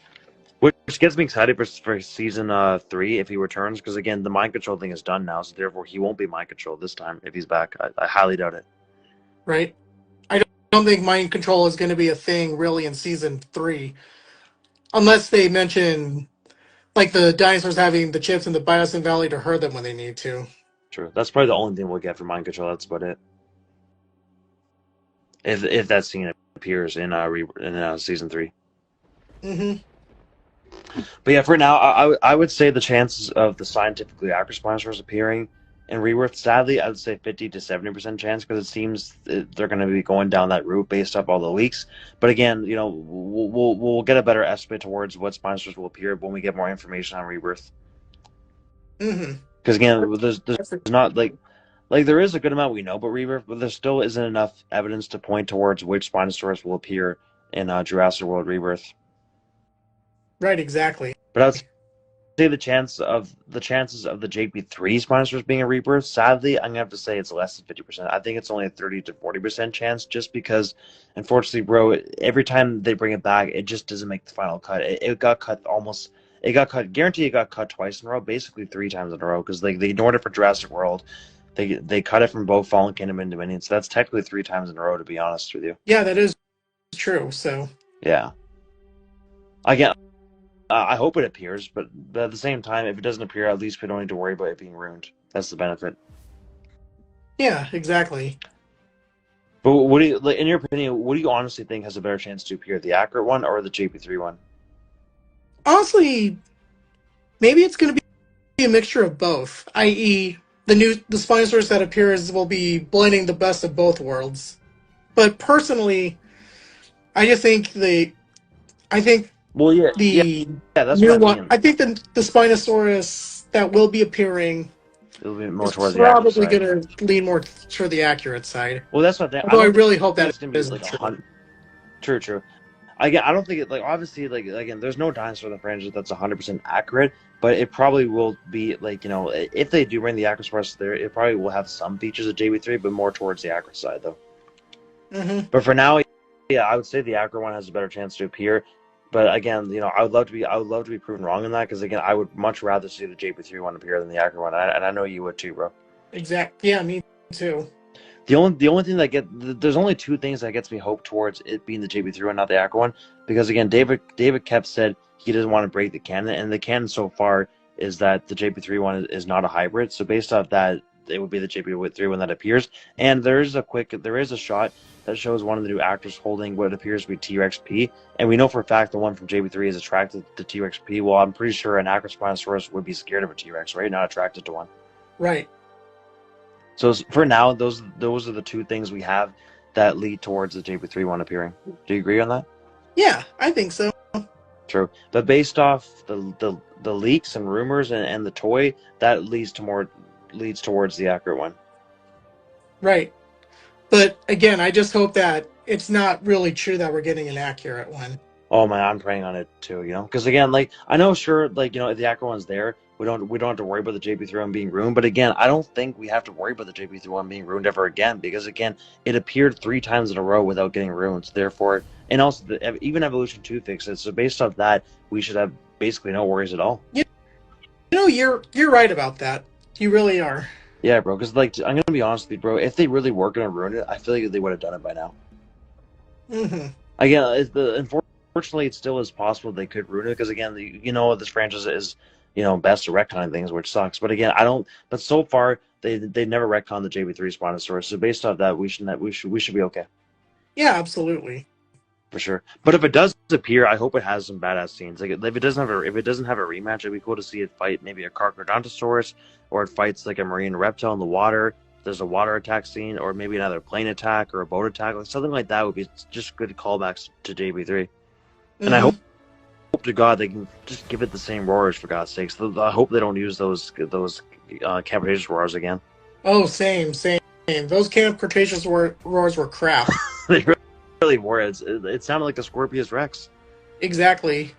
Which gets me excited for Season 3 if he returns, because again, the mind control thing is done now, so therefore he won't be mind controlled this time if he's back. I highly doubt it. Right. I don't think mind control is going to be a thing really in Season 3. Unless they mention, like, the dinosaurs having the chips in the Biosin Valley to hurt them when they need to. True. That's probably the only thing we'll get for mind control. That's about it. If that scene appears in Season 3. Mm-hmm. But yeah, for now, I would say the chances of the scientifically accurate Spinosaurus appearing in Rebirth, sadly, I would say 50 to 70% chance, because it seems they're going to be going down that route based off all the leaks. But again, we'll get a better estimate towards what Spinosaurus will appear when we get more information on Rebirth. Mm-hmm. Because again, there's not like there is a good amount we know about Rebirth, but there still isn't enough evidence to point towards which Spinosaurus will appear in Jurassic World Rebirth. Right, exactly. But I would say the chances of the JP3 Spinosaurus being a Rebirth, sadly, I'm gonna have to say it's less than 50%. I think it's only a 30 to 40% chance, just because, unfortunately, bro, every time they bring it back, it just doesn't make the final cut. It got cut almost. It got cut. Guarantee it got cut twice in a row, basically 3 times in a row, because they ignored it for Jurassic World. They cut it from both Fallen Kingdom and Dominion, so that's technically 3 times in a row, to be honest with you. Yeah, that is true. So yeah, again. I hope it appears, but at the same time, if it doesn't appear, at least we don't need to worry about it being ruined. That's the benefit. Yeah, exactly. But what do you, in your opinion, what do you honestly think has a better chance to appear, the accurate one or the JP3 one? honestly, maybe it's going to be a mixture of both, i.e., the Spinosaurus that appears will be blending the best of both worlds. But personally, I just think I think Well, yeah, yeah, the yeah. That's what new I one, mean. I think the Spinosaurus that will be appearing It'll be more is towards the accurate probably side. going to lean more toward the accurate side. Well, that's what I Although I don't think really hope that it's gonna be isn't like a true. hundred. True, true. Again, I don't think it like obviously like again. There's no dinosaur in the franchise that's 100% accurate, but it probably will be like if they do bring the accurate parts there, it probably will have some features of JB3, but more towards the accurate side though. Hmm. But for now, yeah, I would say the accurate one has a better chance to appear. But again, I would love to be proven wrong in that because again, I would much rather see the JP3 one appear than the accurate one, and I know you would too, bro. Yeah, me too. The only thing there's only two things that gets me hope towards it being the JP3 one, not the accurate one, because again, David kept said he doesn't want to break the canon, and the canon so far is that the JP3 one is not a hybrid. So based off that, it would be the JP3 one that appears. And there is a shot that shows one of the new actors holding what appears to be T-Rex P, and we know for a fact the one from JP3 is attracted to T-Rex P. Well, I'm pretty sure an Acrospinosaurus would be scared of a T-Rex, right? Not attracted to one. Right. So for now, those are the two things we have that lead towards the JP3 one appearing. Do you agree on that? Yeah, I think so. True. But based off the leaks and rumors and the toy, that leads towards the accurate one. Right. But again, I just hope that it's not really true that we're getting an accurate one. Oh man, I'm praying on it too. Because again, like I know, sure, like if the accurate one's there, we don't have to worry about the JP3 one being ruined. But again, I don't think we have to worry about the JP3 one being ruined ever again because again, it appeared 3 times in a row without getting ruined. So therefore, and also even Evolution 2 fixed it. So based off that, we should have basically no worries at all. You're right about that. You really are. Yeah, bro. Because like I'm gonna be honest with you, bro. If they really were gonna ruin it, I feel like they would have done it by now. Hmm. Again, unfortunately, it still is possible they could ruin it because again, this franchise is best to retcon things, which sucks. But again, I don't. But so far, they never retconned the JB3 Spinosaurus. So based off that, we should be okay Yeah, absolutely. for sure. But if it does appear, I hope it has some badass scenes. Like if it doesn't have a rematch, it'd be cool to see it fight maybe a Carcharodontosaurus, or it fights like a marine reptile in the water. There's a water attack scene, or maybe another plane attack or a boat attack, like something like that would be just good callbacks to JB3. And I hope Hmm. to God they can just give it the same roars for God's sakes. I hope they don't use those Cretaceous roars again. Oh, same. Those Camp Cretaceous roars were crap. They really were. It sounded like a Scorpius-Rex. Exactly.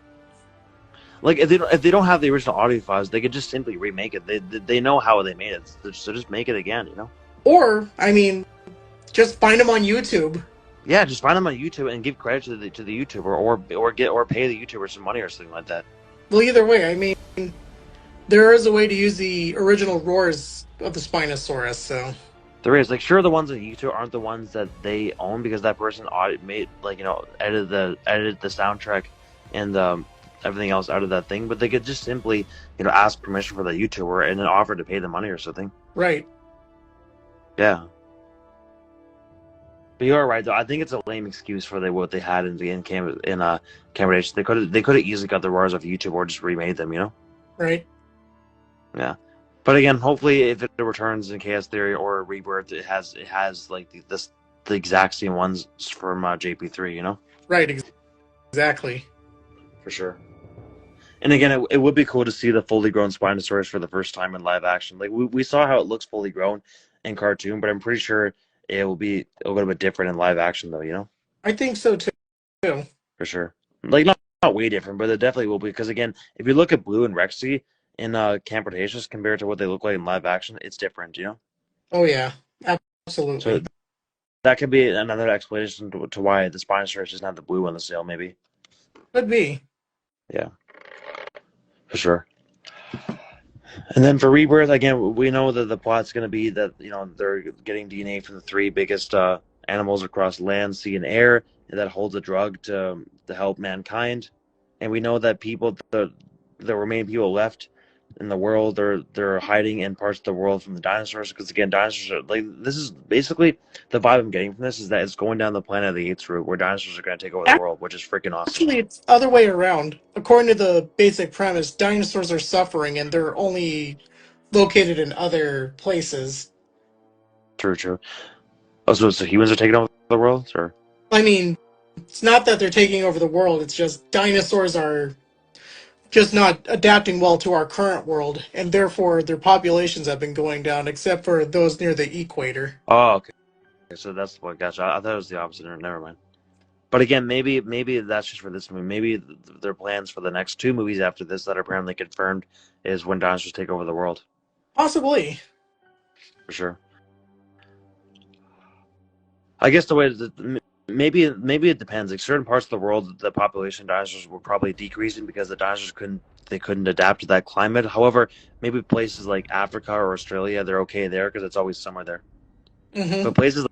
Like if they don't have the original audio files, they could just simply remake it. They know how they made it, so just make it again. Or, I mean, just find them on YouTube. Yeah, just find them on YouTube and give credit to the YouTuber, or pay the YouTuber some money or something like that. Well, either way, I mean, there is a way to use the original roars of the Spinosaurus, so. There is like sure the ones on YouTube aren't the ones that they own because that person made edited the soundtrack and everything else out of that thing, but they could just simply ask permission for the YouTuber and then offer to pay the money or something. Right. Yeah. But you are right though. I think it's a lame excuse for what they had in the Cambridge. They could have easily got the roars off YouTube or just remade them. Right. Yeah. But again, hopefully, if it returns in Chaos Theory or Rebirth, it has like the exact same ones from JP3. Right. Exactly. For sure. And again, it would be cool to see the fully grown Spinosaurus for the first time in live action. Like we saw how it looks fully grown in cartoon, but I'm pretty sure it will be a little bit different in live action, though. I think so too. For sure. Like not way different, but it definitely will be because again, if you look at Blue and Rexy in Camp Cretaceous compared to what they look like in live action, it's different. Oh yeah, So absolutely. that could be another explanation to why the Spinosaurus doesn't have the blue on the sail, maybe. Could be. Yeah, for sure. And then for Rebirth, again, we know that the plot's going to be that they're getting DNA from the 3 biggest animals across land, sea, and air, and that holds a drug to help mankind. And we know that the remaining people left in the world. They're hiding in parts of the world from the dinosaurs because again, dinosaurs are like this is basically the vibe I'm getting from this is that it's going down the Planet of the Apes route where dinosaurs are going to take over the world, which is freaking awesome. Actually, it's the other way around. According to the basic premise, dinosaurs are suffering and they're only located in other places. True, true. Oh, so humans are taking over the world, or I mean, it's not that they're taking over the world, it's just dinosaurs are just not adapting well to our current world, and therefore their populations have been going down, except for those near the equator. oh, okay. So that's what gotcha. I thought it was the opposite. Never mind. But again, maybe that's just for this movie. Maybe their plans for the next two movies after this that are apparently confirmed is when dinosaurs take over the world Possibly. for sure. I guess the way that maybe it depends. Like certain parts of the world, the population of dinosaurs were probably decreasing because the dinosaurs couldn't adapt to that climate. However, maybe places like Africa or Australia, they're okay there because it's always summer there. Hmm. But places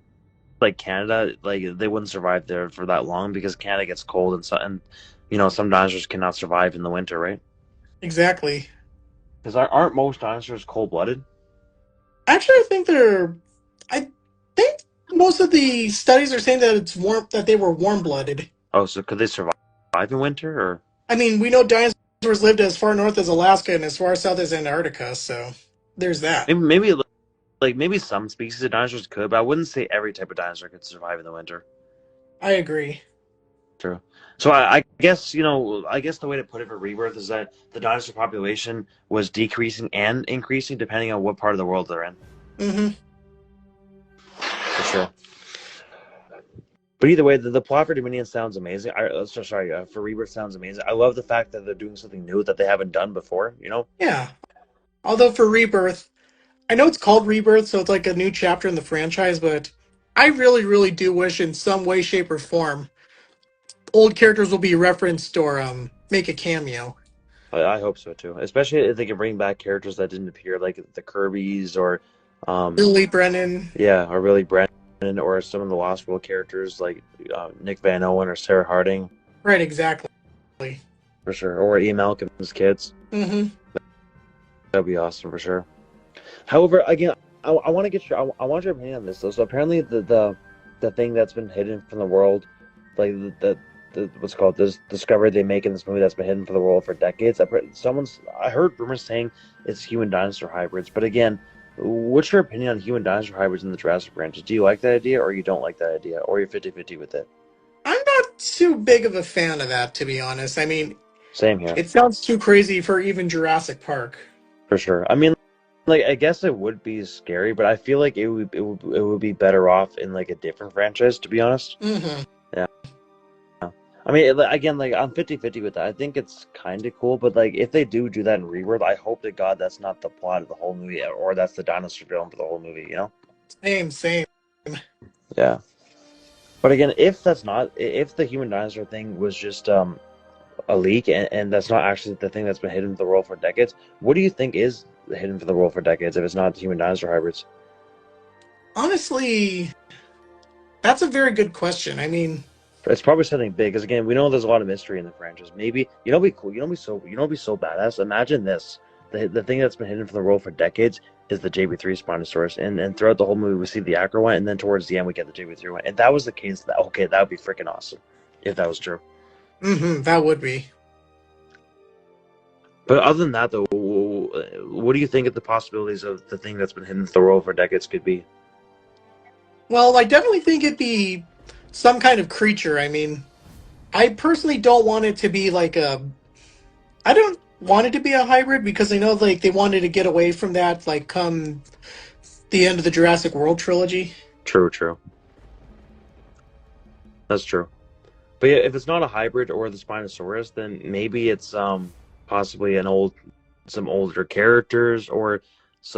like Canada, like they wouldn't survive there for that long because Canada gets cold and some dinosaurs cannot survive in the winter, right? Exactly. Because aren't most dinosaurs cold blooded? Actually, I think most of the studies are saying that it's warm, that they were warm-blooded. Oh, so could they survive in winter or I mean, we know dinosaurs lived as far north as Alaska and as far south as Antarctica, so there's that. maybe like maybe some species of dinosaurs could, but I wouldn't say every type of dinosaur could survive in the winter. I agree. True. So I guess I guess the way to put it for Rebirth is that the dinosaur population was decreasing and increasing depending on what part of the world they're in. Hmm. For sure. But either way, the plot for Dominion sounds amazing. For Rebirth sounds amazing. I love the fact that they're doing something new that they haven't done before. Yeah. Although for Rebirth, I know it's called Rebirth, so it's like a new chapter in the franchise, but I really, really do wish in some way, shape, or form old characters will be referenced or make a cameo. I hope so too. Especially if they can bring back characters that didn't appear, like the Kirby's or, Billy Brennan. yeah, or really Brandon or some of the Lost World characters like Nick Van Owen or Sarah Harding Right, exactly. for sure, or Ian Malcolm's kids. Hmm. That'd be awesome for sure. However, again, I want to get your I want your opinion on this though. So apparently the thing that's been hidden from the world, like the what's called this discovery they make in this movie that's been hidden from the world for decades. I heard rumors saying it's human dinosaur hybrids, but again, what's your opinion on human dinosaur hybrids in the Jurassic branches? Do you like that idea, or you don't like that idea, or you're 50-50 with it? I'm not too big of a fan of that, to be honest. I mean, Same here, it sounds too crazy for even Jurassic Park. for sure. I mean, like I guess it would be scary, but I feel like it would be better off in like a different franchise, to be honest. Hmm. Yeah. I mean, again, like I'm 50-50 with that. I think it's kind of cool, but like if they do that in Rebirth, I hope to God that's not the plot of the whole movie, or that's the dinosaur film for the whole movie. Same. Yeah. But again, if that's not, if the human dinosaur thing was just a leak, and that's not actually the thing that's been hidden from the world for decades, what do you think is hidden from the world for decades if it's not the human dinosaur hybrids? Honestly, that's a very good question. I mean, It's probably something big, because again, we know there's a lot of mystery in the franchise. Maybe be cool. Be so badass. Imagine this: the thing that's been hidden from the world for decades is the JB3 Spinosaurus, and throughout the whole movie we see the Acro one, and then towards the end we get the JB3 one. And that was the case. That would be freaking awesome if that was true. that would be. But other than that, though, what do you think of the possibilities of the thing that's been hidden from the world for decades could be? Well, I definitely think it'd be some kind of creature. I mean, I personally don't want it to be like a. I don't want it to be a hybrid because I know like they wanted to get away from that. Like come the end of the Jurassic World trilogy. True. That's true. But yeah, if it's not a hybrid or the Spinosaurus, then maybe it's possibly some older characters, or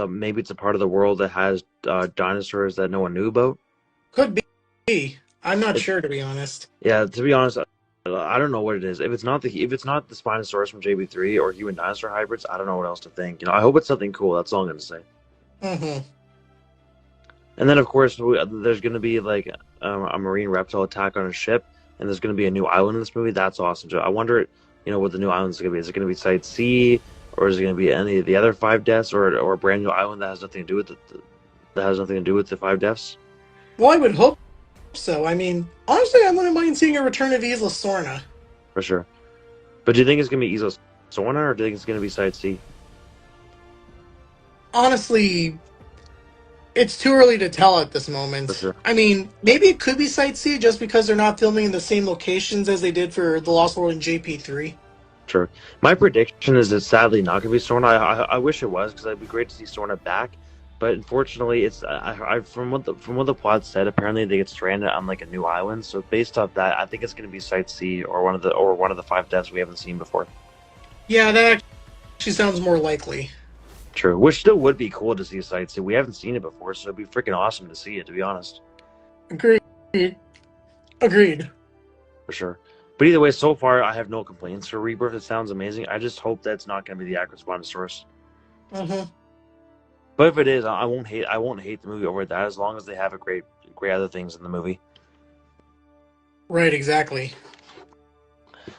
maybe it's a part of the world that has dinosaurs that no one knew about. Could be. I'm not It, sure to be honest. yeah, to be honest, I don't know what it is. If it's not the Spinosaurus from JB3 or human dinosaur hybrids, I don't know what else to think. I hope it's something cool. That's all I'm gonna say. Hmm. And then of course there's gonna be like a marine reptile attack on a ship, and there's gonna be a new island in this movie. That's awesome. So I wonder, what the new island is gonna be. Is it gonna be Site C, or is it going to be any of the other 5 deaths, or a brand new island that has nothing to do with the 5 deaths? Well, I would hope so. I mean, honestly, I wouldn't mind seeing a return of Isla Sorna. For sure. But do you think it's going to be Isla Sorna, or do you think it's going to be Side C? Honestly, it's too early to tell at this For moment. sure. I mean, maybe it could be Site C just because they're not filming in the same locations as they did for The Lost World in JP3. Sure. My prediction is it's sadly not going to be Sorna. I wish it was, because it'd be great to see Sorna back. But unfortunately, it's from what the plot said. Apparently, they get stranded on like a new island. So based off that, I think it's going to be Site C, or one of the 5 deaths we haven't seen before. Yeah, that actually sounds more likely. True. Which still would be cool to see Site C. We haven't seen it before, so it'd be freaking awesome to see it. To be honest. Agreed. Agreed. For sure. But either way, so far I have no complaints for Rebirth. It sounds amazing. I just hope that's not going to be the Acrospinosaurus. Mm-hmm. But if it is, I won't hate. I won't hate the movie over that, as long as they have great other things in the movie. Right, exactly.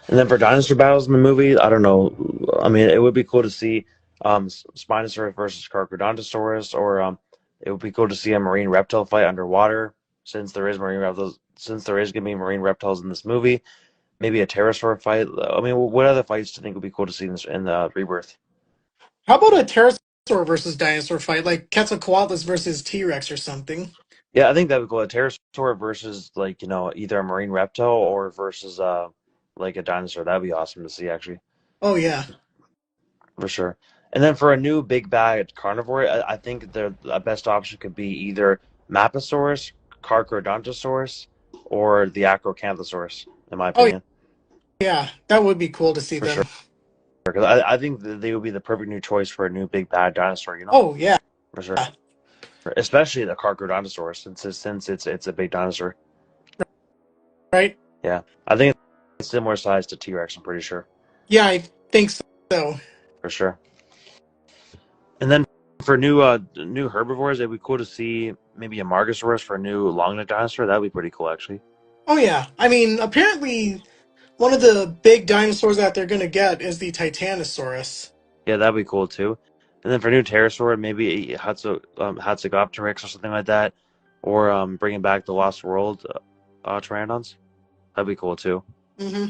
And then for dinosaur battles in the movie, I don't know. I mean, it would be cool to see Spinosaurus versus Carcharodontosaurus, or it would be cool to see a marine reptile fight underwater, since there is marine reptiles. Since there is going to be marine reptiles in this movie, maybe a pterosaur fight. I mean, what other fights do you think would be cool to see in the Rebirth? How about a pterosaur versus dinosaur fight, like Quetzalcoatlus versus T-Rex or something? Yeah, I think that would be cool. A pterosaur versus, like, either a marine reptile or versus like a dinosaur. That'd be awesome to see, actually. Oh yeah. For sure. And then for a new big bad carnivore, I think the best option could be either Maposaurus, Carcharodontosaurus, or the Acrocanthosaurus, in my Oh opinion. yeah. That would be cool to see For sure. them. Because I think that they would be the perfect new choice for a new big bad dinosaur. Oh yeah. For sure. Especially the Carcharodontosaurus, since it's a big dinosaur. Right? Yeah. I think it's similar size to T-Rex, I'm pretty sure. Yeah, I think so. For sure. And then for new herbivores, it'd be cool to see maybe a Margosaurus for a new long-necked dinosaur. That'd be pretty cool, actually. Oh yeah. I mean, apparently one of the big dinosaurs that they're gonna get is the Titanosaurus. Yeah, that'd be cool too. And then for new pterosaur, maybe a Hatzegopteryx or something like that, or bringing back the Lost World pteranodons. That'd be cool too. Mm-hmm.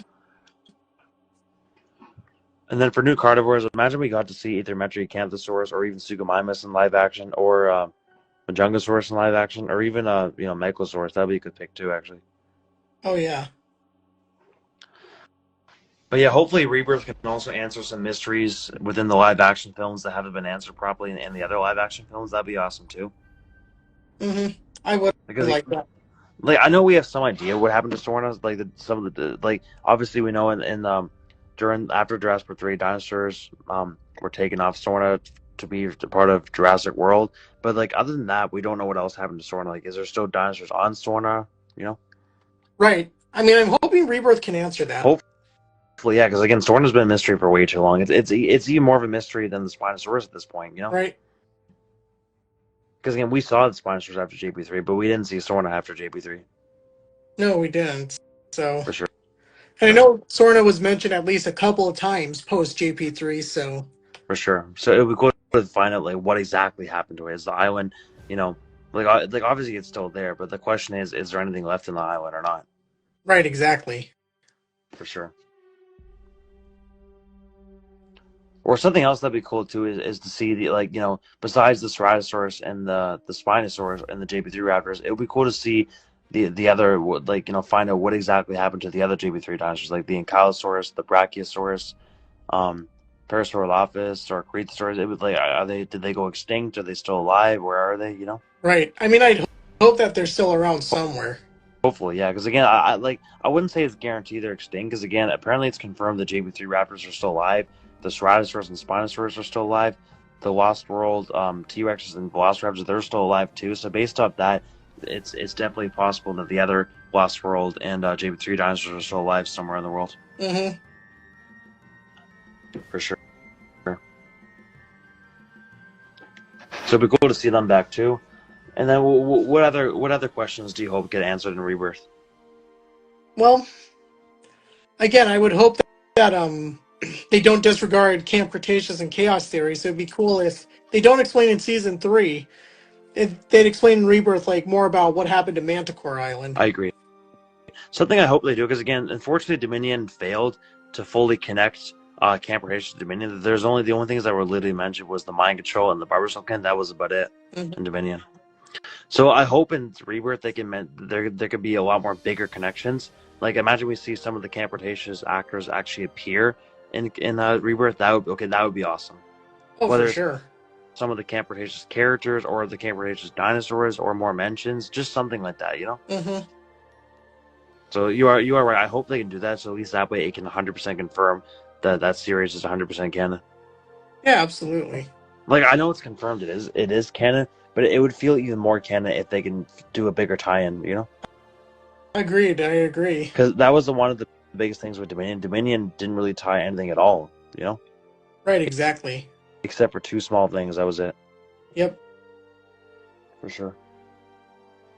And then for new carnivores, imagine we got to see either Metriacanthosaurus or even Suchomimus in live action, or Majungasaurus in live action, or even Megalosaurus. That'd be a good pick too, actually. Oh yeah. But yeah, hopefully Rebirth can also answer some mysteries within the live action films that haven't been answered properly in the other live action films. That'd be awesome too. Mm-hmm. I would Because like that. like, I know we have some idea what happened to Sorna. Like some of like, obviously we know in during after Jurassic World 3, dinosaurs were taken off Sorna to be part of Jurassic World. But like, other than that, we don't know what else happened to Sorna. Like, is there still dinosaurs on Sorna? Right. I mean, I'm hoping Rebirth can answer that. Hopefully, yeah. Because again, Sorna's been a mystery for way too long. It's even more of a mystery than the Spinosaurus at this point. Right. Because again, we saw the Spinosaurus after JP3, but we didn't see Sorna after JP3. No, we didn't. So, For sure. and I know Sorna was mentioned at least a couple of times post JP3. So, For sure. So it would be cool to find out like what exactly happened to it. Is the island, like obviously it's still there, but the question is there anything left in the island or not? right, exactly. For sure. Or something else that'd be cool too is to see the, like, besides the Ceratosaurus and the Spinosaurus and the JP3 raptors, it would be cool to see the other, like, find out what exactly happened to the other JP3 dinosaurs, like the Ankylosaurus, the Brachiosaurus, um, Parasaurolophus or Cretasaurus. It would, like, did they go extinct? Are they still alive? Where are they? Right. I mean, I'd hope that they're still around somewhere. Hopefully, yeah. Because again, I wouldn't say it's guaranteed they're extinct. Because again, apparently it's confirmed the JP3 raptors are still alive. The Ceratosaurus and Spinosaurus are still alive. The Lost World T-Rexes and Velociraptors, they're still alive too. So based off that, it's definitely possible that the other Lost World and JP3 dinosaurs are still alive somewhere in the world. Mm-hmm. For sure. So it'd be cool to see them back too. And then what other questions do you hope get answered in Rebirth? Well, again, I would hope that they don't disregard Camp Cretaceous and chaos theory. So it'd be cool if they don't explain in season 3. If they'd explain in Rebirth like more about what happened to Manticore Island. I agree. Something I hope they do, because again, unfortunately, Dominion failed to fully connect Camp Cretaceous to Dominion. The only things that were literally mentioned was the mind control and the barbershop pen. That was about it in Dominion. So I hope in Rebirth they can there could be a lot more bigger connections. Like imagine we see some of the Camp Cretaceous actors actually appear in Rebirth. That would be awesome. Oh, Whether for sure. Some of the Camp Cretaceous characters or the Camp Cretaceous dinosaurs or more mentions, just something like that, you know. Mm-hmm. So you are right. I hope they can do that. So at least that way it can 100% confirm that series is 100% canon. Yeah, absolutely. Like I know it's confirmed. It is canon. But it would feel even more canon if they can do a bigger tie-in, you know? Agreed, I agree. Because that was one of the biggest things with Dominion. Dominion didn't really tie anything at all, you know? Right, exactly. Except for 2 small things, that was it. Yep. For sure.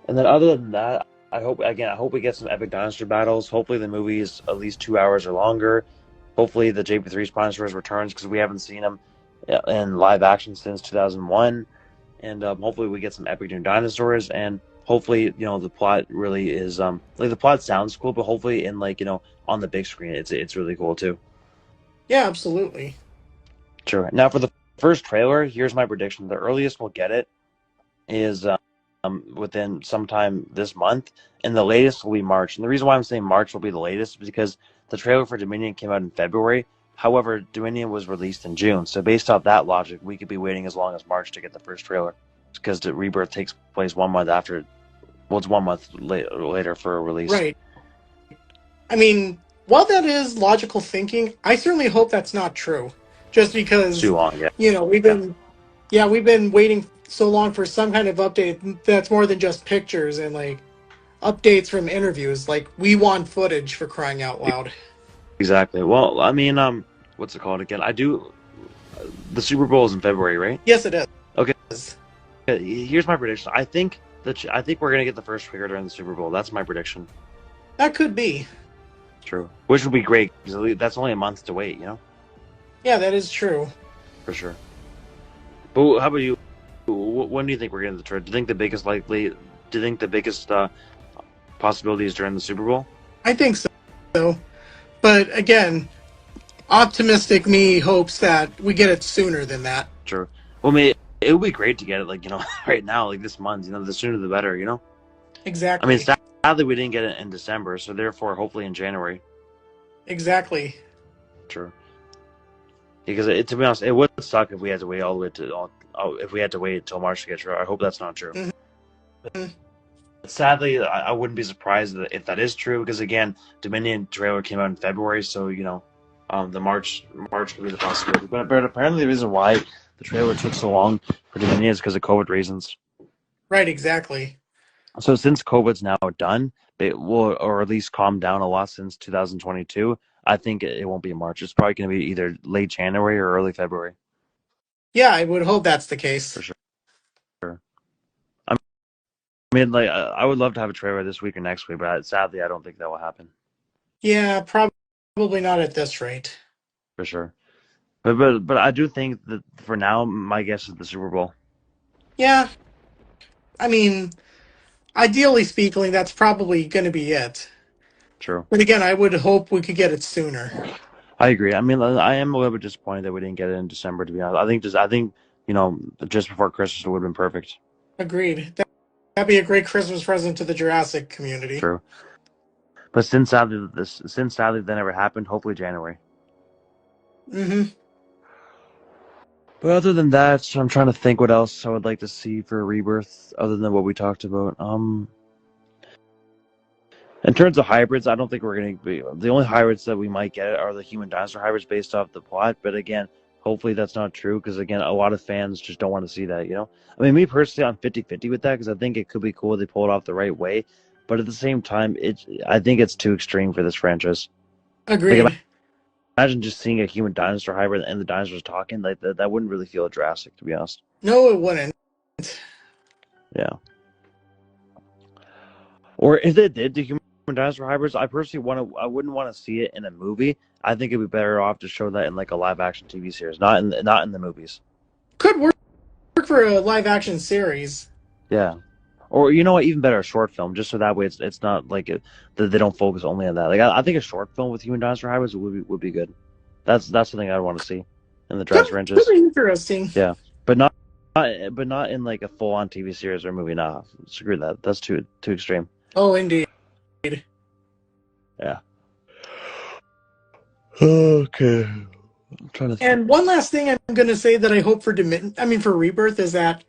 And then other than that, I hope we get some epic dinosaur battles. Hopefully the movie is at least 2 hours or longer. Hopefully the JP3 Spinosaurus returns, because we haven't seen him in live action since 2001. And hopefully we get some epic new dinosaurs, and hopefully, you know, the plot really is like the plot sounds cool, but hopefully in like, you know, on the big screen it's really cool too. Yeah, absolutely. Sure. Now for the first trailer, here's my prediction. The earliest we'll get it is within sometime this month, and the latest will be March. And the reason why I'm saying March will be the latest is because the trailer for Dominion came out in February. However, Dominion was released in June, so based off that logic, we could be waiting as long as March to get the first trailer, because the Rebirth takes place 1 month after. Well, it's 1 month later for a release. Right. I mean, while that is logical thinking, I certainly hope that's not true. Just because, Too long, yeah. You know, we've been waiting so long for some kind of update that's more than just pictures and like updates from interviews. Like, we want footage, for crying out loud. Exactly. Well, I mean, what's it called again? The Super Bowl is in February, right? Yes, it is. Okay. Here's my prediction. I think we're gonna get the first trailer during the Super Bowl. That's my prediction. That could be. True. Which would be great, because that's only a month to wait, you know? Yeah, that is true. For sure. But how about you? When do you think we're getting the trailer? Do you think the biggest possibility is during the Super Bowl? I think so. But again, optimistic me hopes that we get it sooner than that. True. Well, maybe it would be great to get it, like, you know, right now, like this month. You know, the sooner the better, you know? Exactly. I mean, sadly, we didn't get it in December, so therefore, hopefully in January. Exactly. True. Because to be honest, it would suck if we had to wait all the way until March to get true. I hope that's not true. Mm-hmm. Sadly, I wouldn't be surprised if that is true, because again, Dominion trailer came out in February, so you know, the March could be the possibility. But apparently, the reason why the trailer took so long for Dominion is because of COVID reasons. Right. Exactly. So since COVID's now done, it will, or at least calmed down a lot since 2022. I think it won't be in March. It's probably going to be either late January or early February. Yeah, I would hope that's the case. For sure. I mean, like, I would love to have a trailer this week or next week, but sadly, I don't think that will happen. Yeah, probably not at this rate. For sure. But I do think that for now, my guess is the Super Bowl. Yeah. I mean, ideally speaking, that's probably going to be it. True. But again, I would hope we could get it sooner. I agree. I mean, I am a little bit disappointed that we didn't get it in December, to be honest. I think, you know, just before Christmas would have been perfect. Agreed. That'd be a great Christmas present to the Jurassic community. True. But since sadly that never happened, hopefully January. Mm-hmm. But other than that, I'm trying to think what else I would like to see for Rebirth, other than what we talked about. In terms of hybrids, I don't think we're going to be... The only hybrids that we might get are the human dinosaur hybrids based off the plot. But again, hopefully that's not true, because again, a lot of fans just don't want to see that, you know? I mean, me personally, I'm 50-50 with that, because I think it could be cool if they pull it off the right way. But at the same time, I think it's too extreme for this franchise. Agreed. Like, imagine just seeing a human dinosaur hybrid and the dinosaurs talking. Like that wouldn't really feel Jurassic, to be honest. No, it wouldn't. Yeah. Or if they did do human Dinosaur Hybrids, I personally I wouldn't want to see it in a movie. I think it'd be better off to show that in like a live action TV series, not in the movies. Could work for a live action series. Yeah. Or you know what, even better, a short film, just so that way it's not like they don't focus only on that. Like I think a short film with human dinosaur hybrids would be good. That's something I'd want to see in the Could, Jurassic could ranges. be interesting. Yeah, but not in like a full on TV series or movie. Nah, screw that. That's too extreme. Oh, indeed. Yeah. Okay. I'm trying to think. And one last thing I'm going to say that I hope for for Rebirth is that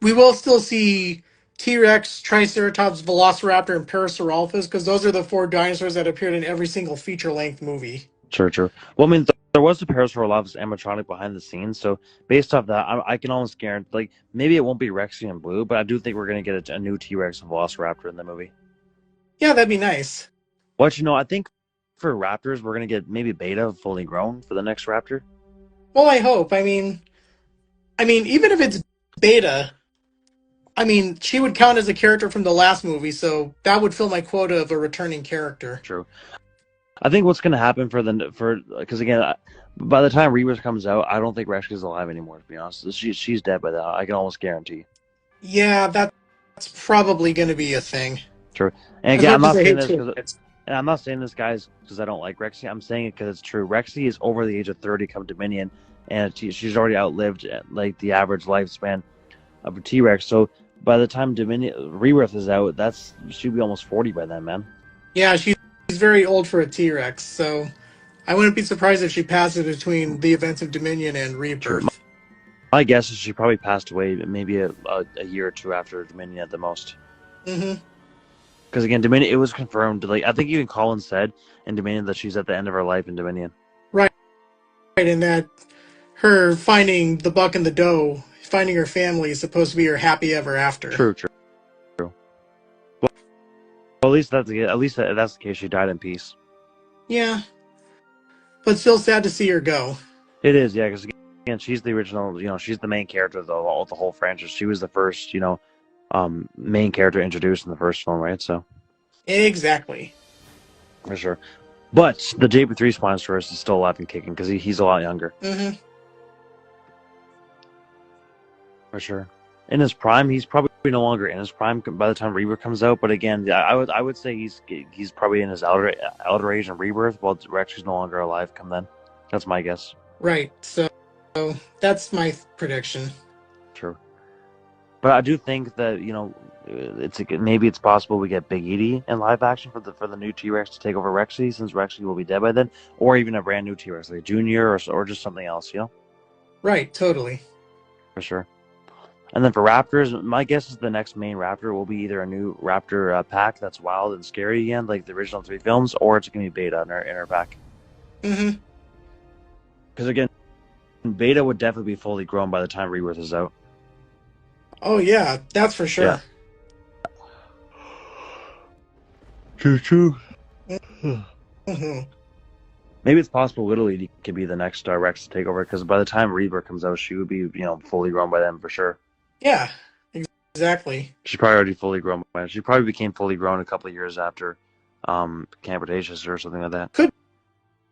we will still see T-Rex, Triceratops, Velociraptor, and Parasaurolophus because those are the four dinosaurs that appeared in every single feature-length movie. Sure. Well, I mean, there was a Parasaurolophus animatronic behind the scenes, so based off that, I can almost guarantee, like, maybe it won't be Rexy and Blue, but I do think we're gonna get a new T-Rex and Velociraptor in the movie. Yeah, that'd be nice. But I think for Raptors, we're gonna get maybe Beta fully grown for the next Raptor. Well, I hope. Even if it's Beta, she would count as a character from the last movie, so that would fill my quota of a returning character. True. I think what's gonna happen because again, by the time Rebirth comes out, I don't think Rexy's alive anymore. To be honest, she's dead by that. I can almost guarantee. Yeah, that's probably going to be a thing. True. And again, I'm not saying this, guys, because I don't like Rexy. I'm saying it because it's true. Rexy is over the age of 30 come Dominion, and she's already outlived like the average lifespan of a T-Rex. So by the time Dominion Rebirth is out, she'll be almost 40 by then, man. Yeah, she's very old for a T-Rex, so I wouldn't be surprised if she passes between the events of Dominion and True. Rebirth. My guess is she probably passed away maybe a year or two after Dominion at the most. Mm-hmm. Because again, Dominion, it was confirmed. Like I think even Colin said in Dominion that she's at the end of her life in Dominion. Right, and that her finding the buck and the doe, finding her family, is supposed to be her happy ever after. True. Well, at least that's the case. She died in peace. Yeah, but still sad to see her go. It is, yeah. Because again, she's the original. She's the main character of the whole franchise. She was the first, main character introduced in the first film, right? So exactly, for sure. But the JP3 Spinosaurus is still alive and kicking because he's a lot younger. Mm-hmm. For sure. In his prime, he's probably no longer in his prime by the time Rebirth comes out. But again, yeah, I would say he's probably in his elder age in Rebirth, while Rex is no longer alive come then. That's my guess. Right. So that's my prediction. True. But I do think that maybe it's possible we get Big Edie in live action for the new T-Rex to take over Rexy, since Rexy will be dead by then, or even a brand new T-Rex like Junior or just something else. Right. Totally. For sure. And then for Raptors, my guess is the next main Raptor will be either a new Raptor pack that's wild and scary again, like the original 3 films, or it's going to be Beta in her pack. Mm-hmm. Because again, Beta would definitely be fully grown by the time Rebirth is out. Oh yeah, that's for sure. Yeah. True. Mm-hmm. Maybe it's possible Little Edie could be the next Rex to take over, because by the time Rebirth comes out, she would be fully grown by then for sure. Yeah, exactly. She's probably already fully grown by then. She probably became fully grown a couple of years after Camp Cretaceous or something like that. Could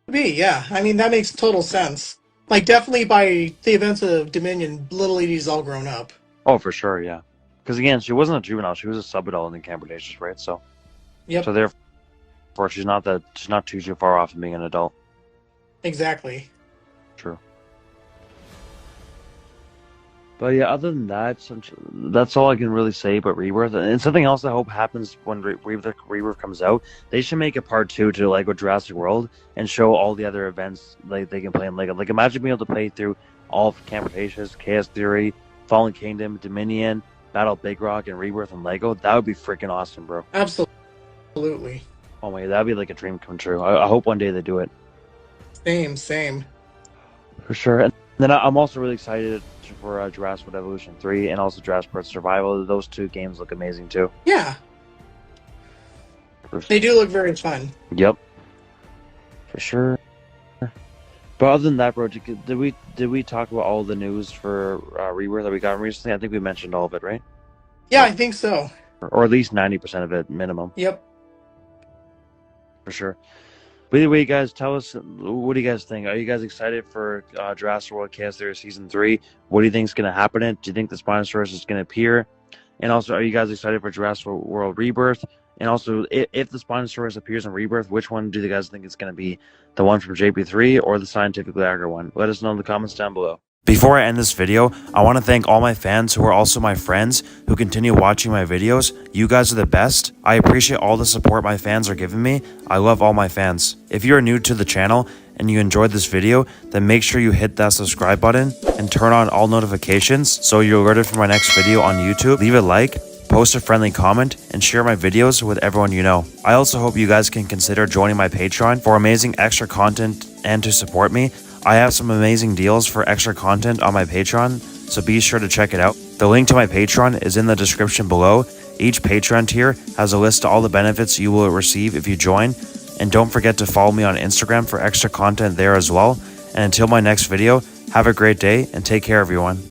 be, yeah. That makes total sense. Like, definitely by the events of Dominion, Little Edie's all grown up. Oh, for sure, yeah. Because again, she wasn't a juvenile; she was a subadult in Camp Cretaceous, right? So, yep. So therefore, she's not too far off from being an adult. Exactly. True. But yeah, other than that, that's all I can really say about Rebirth. And something else I hope happens when Rebirth comes out, they should make a part 2 to like with Jurassic World and show all the other events like they can play in Lego. Like imagine being able to play through all of Camp Cretaceous, Chaos Theory, Fallen Kingdom, Dominion, Battle Big Rock, and Rebirth and Lego. That would be freaking awesome, bro. Absolutely. Oh my, that'd be like a dream come true. I hope one day they do it. Same. For sure. And then I'm also really excited for Jurassic World Evolution 3 and also Jurassic World Survival. Those 2 games look amazing too. Yeah. They do look very fun. Yep. For sure. But other than that, bro, did we talk about all the news for Rebirth that we got recently? I think we mentioned all of it, right? Yeah, I think so. Or at least 90% of it minimum. Yep. for sure. But either way, guys, tell us, what do you guys think? Are you guys excited for Jurassic World Chaos Theory Season 3? What do you think is going to happen in it? Do you think the Spinosaurus is going to appear? And also, are you guys excited for Jurassic World Rebirth? And also, if the Spinosaurus appears in Rebirth, which one do you guys think it's going to be? The one from JP3 or the scientifically accurate one? Let us know in the comments down below. Before I end this video, I want to thank all my fans who are also my friends who continue watching my videos. You guys are the best. I appreciate all the support my fans are giving me. I love all my fans. If you are new to the channel and you enjoyed this video, then make sure you hit that subscribe button and turn on all notifications so you're alerted for my next video on YouTube. Leave a like, post a friendly comment, and share my videos with everyone you know. I also hope you guys can consider joining my Patreon for amazing extra content and to support me. I have some amazing deals for extra content on my Patreon, so be sure to check it out. The link to my Patreon is in the description below. Each Patreon tier has a list of all the benefits you will receive if you join, and don't forget to follow me on Instagram for extra content there as well. And until my next video, have a great day and take care, everyone.